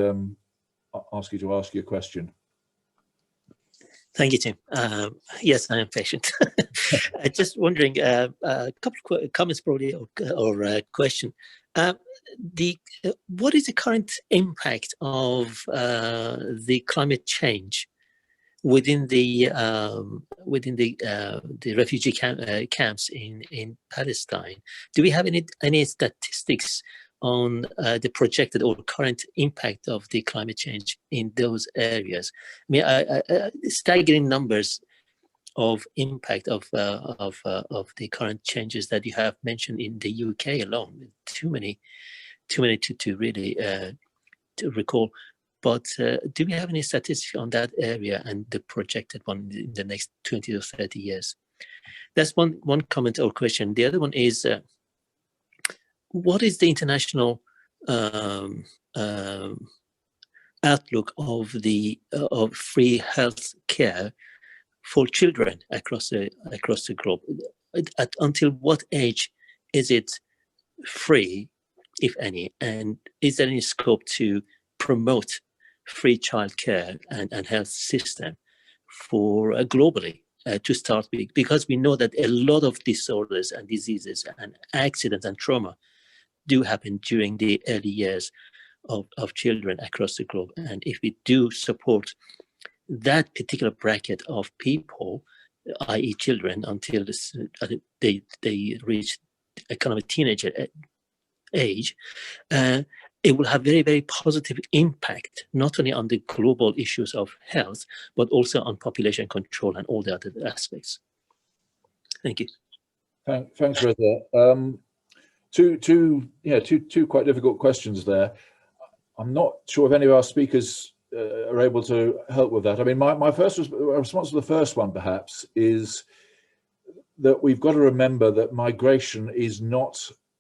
ask you to ask your question. Thank you, Tim. Yes, I am patient. Just wondering, a couple of comments probably, or a question. What is the current impact of the climate change within the refugee camps in Palestine? Do we have any statistics on the projected or current impact of the climate change in those areas? I mean, staggering numbers of impact of the current changes that you have mentioned in the UK alone. Too many to really to recall. But do we have any statistics on that area and the projected one in the next 20 or 30 years? That's one comment or question. The other one is, what is the international outlook of free health care for children across the globe? Until what age is it free, if any, and is there any scope to promote free childcare and health system for globally to start with? Because we know that a lot of disorders and diseases and accidents and trauma do happen during the early years of children across the globe. And if we do support that particular bracket of people, i.e. children, until they reach economic teenager age, it will have very, very positive impact, not only on the global issues of health, but also on population control and all the other aspects. Thank you. Thanks, Reza. Two quite difficult questions there. I'm not sure if any of our speakers are able to help with that. I mean, my first response to the first one, perhaps, is that we've got to remember that migration is not,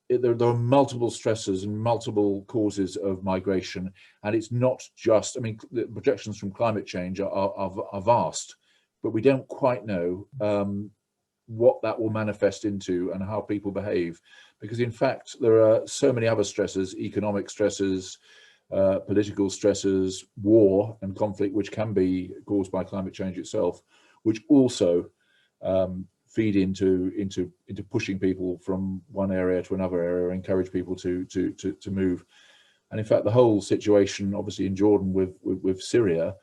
there are multiple stresses and multiple causes of migration, and it's not just, I mean, the projections from climate change are vast, but we don't quite know what that will manifest into and how people behave, because in fact there are so many other stresses, economic stresses, political stresses, war and conflict, which can be caused by climate change itself, which also feed into pushing people from one area to another area, encourage people to move. And in fact, the whole situation, obviously in Jordan with Syria,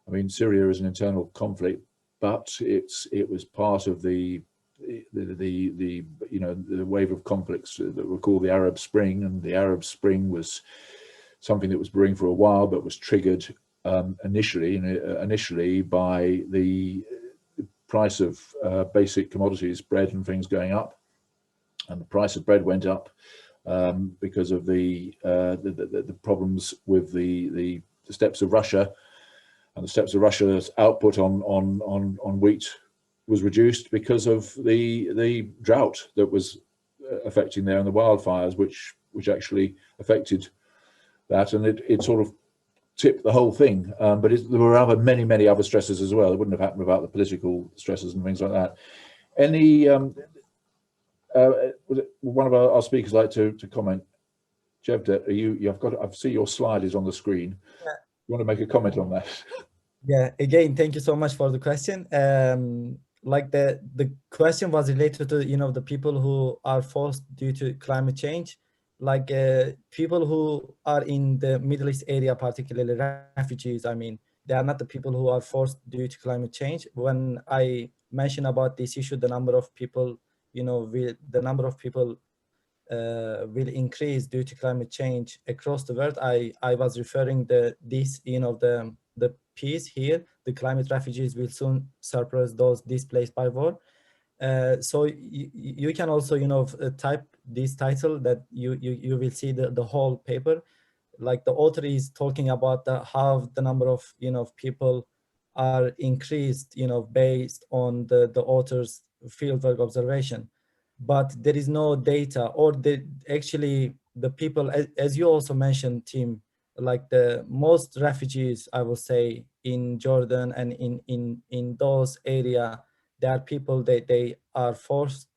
I mean, Syria is an internal conflict, but it was part of the wave of conflicts that were called the Arab Spring, and the Arab Spring was something that was brewing for a while, but was triggered initially by the price of basic commodities, bread and things going up, and the price of bread went up because of the problems with the steppes of Russia. And the steppes of Russia's output on wheat was reduced because of the drought that was affecting there and the wildfires, which actually affected that, and it sort of tipped the whole thing. But there were many other stresses as well. It wouldn't have happened without the political stresses and things like that. Any one of our speakers like to comment? Cevdet, I see your slide is on the screen. Yeah. You want to make a comment on that? Yeah, again, thank you so much for the question. Like the question was related to, the people who are forced due to climate change, like people who are in the Middle East area, particularly refugees. I mean, they are not the people who are forced due to climate change. When I mention about this issue, the number of people, will increase due to climate change across the world. I was referring the piece here, the climate refugees will soon surpass those displaced by war. So you can also, type this title that you will see the whole paper. Like the author is talking about how the number of, people are increased, based on the author's fieldwork observation. But there is no data, or actually the people, as you also mentioned, Tim, like the most refugees, I will say, in Jordan and in those area, there are people that they are forced,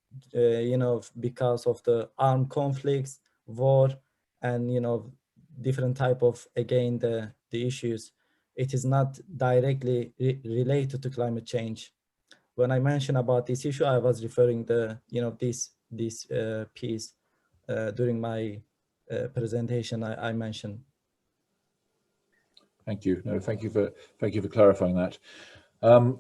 because of the armed conflicts, war, and different type of, again, the issues. It is not directly related to climate change. When I mentioned about this issue, I was referring this piece during my presentation. I mentioned. Thank you. No, thank you for clarifying that. And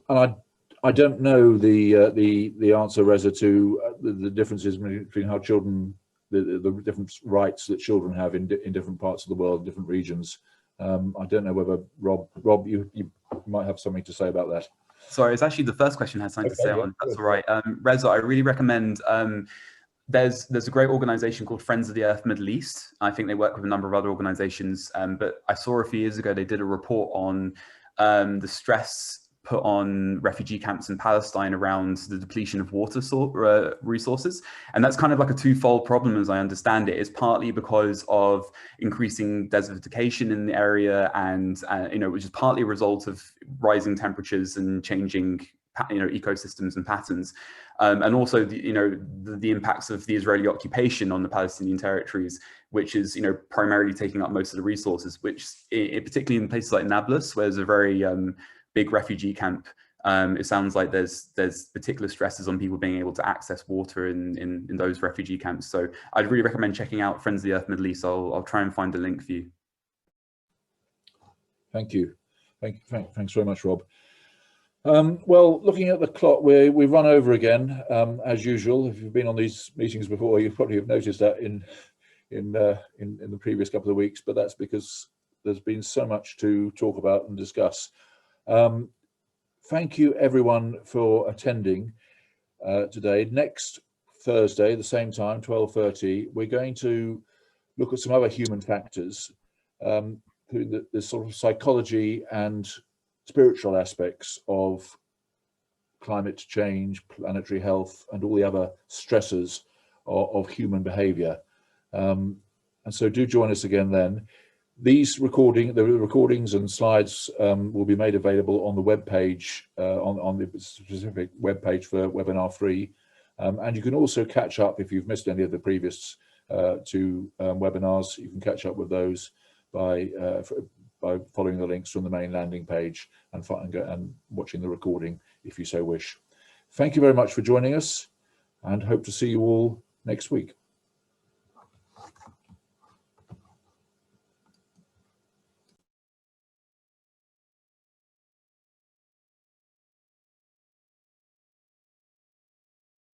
I don't know the answer, Reza, to the differences between how children, the different rights that children have in different parts of the world, different regions. I don't know whether Rob, you might have something to say about that. Sorry, it's actually the first question has something to say on. That's all right. Reza, I really recommend. There's a great organization called Friends of the Earth Middle East. I think they work with a number of other organizations, but I saw a few years ago they did a report on the stress put on refugee camps in Palestine around the depletion of water resources. And that's kind of like a twofold problem, as I understand it. It's partly because of increasing desertification in the area, and which is partly a result of rising temperatures and changing ecosystems and patterns, and also the impacts of the Israeli occupation on the Palestinian territories, which is primarily taking up most of the resources, which particularly in places like Nablus, where there's a very big refugee camp, it sounds like there's particular stresses on people being able to access water in those refugee camps. So I'd really recommend checking out Friends of the Earth Middle East. I'll try and find a link for you. Thank you. Thanks very much, Rob. Well, looking at the clock, we've run over again, as usual. If you've been on these meetings before, you probably have noticed that in the previous couple of weeks, but that's because there's been so much to talk about and discuss. Thank you everyone for attending today. Next Thursday, the same time, 12:30, we're going to look at some other human factors, the sort of psychology and spiritual aspects of climate change, planetary health, and all the other stresses of human behavior. And so do join us again then. the recordings and slides will be made available on the web page, on the specific web page for webinar 3. And you can also catch up if you've missed any of the previous 2 webinars. You can catch up with those by following the links from the main landing page and watching the recording if you so wish. Thank you very much for joining us, and hope to see you all next week.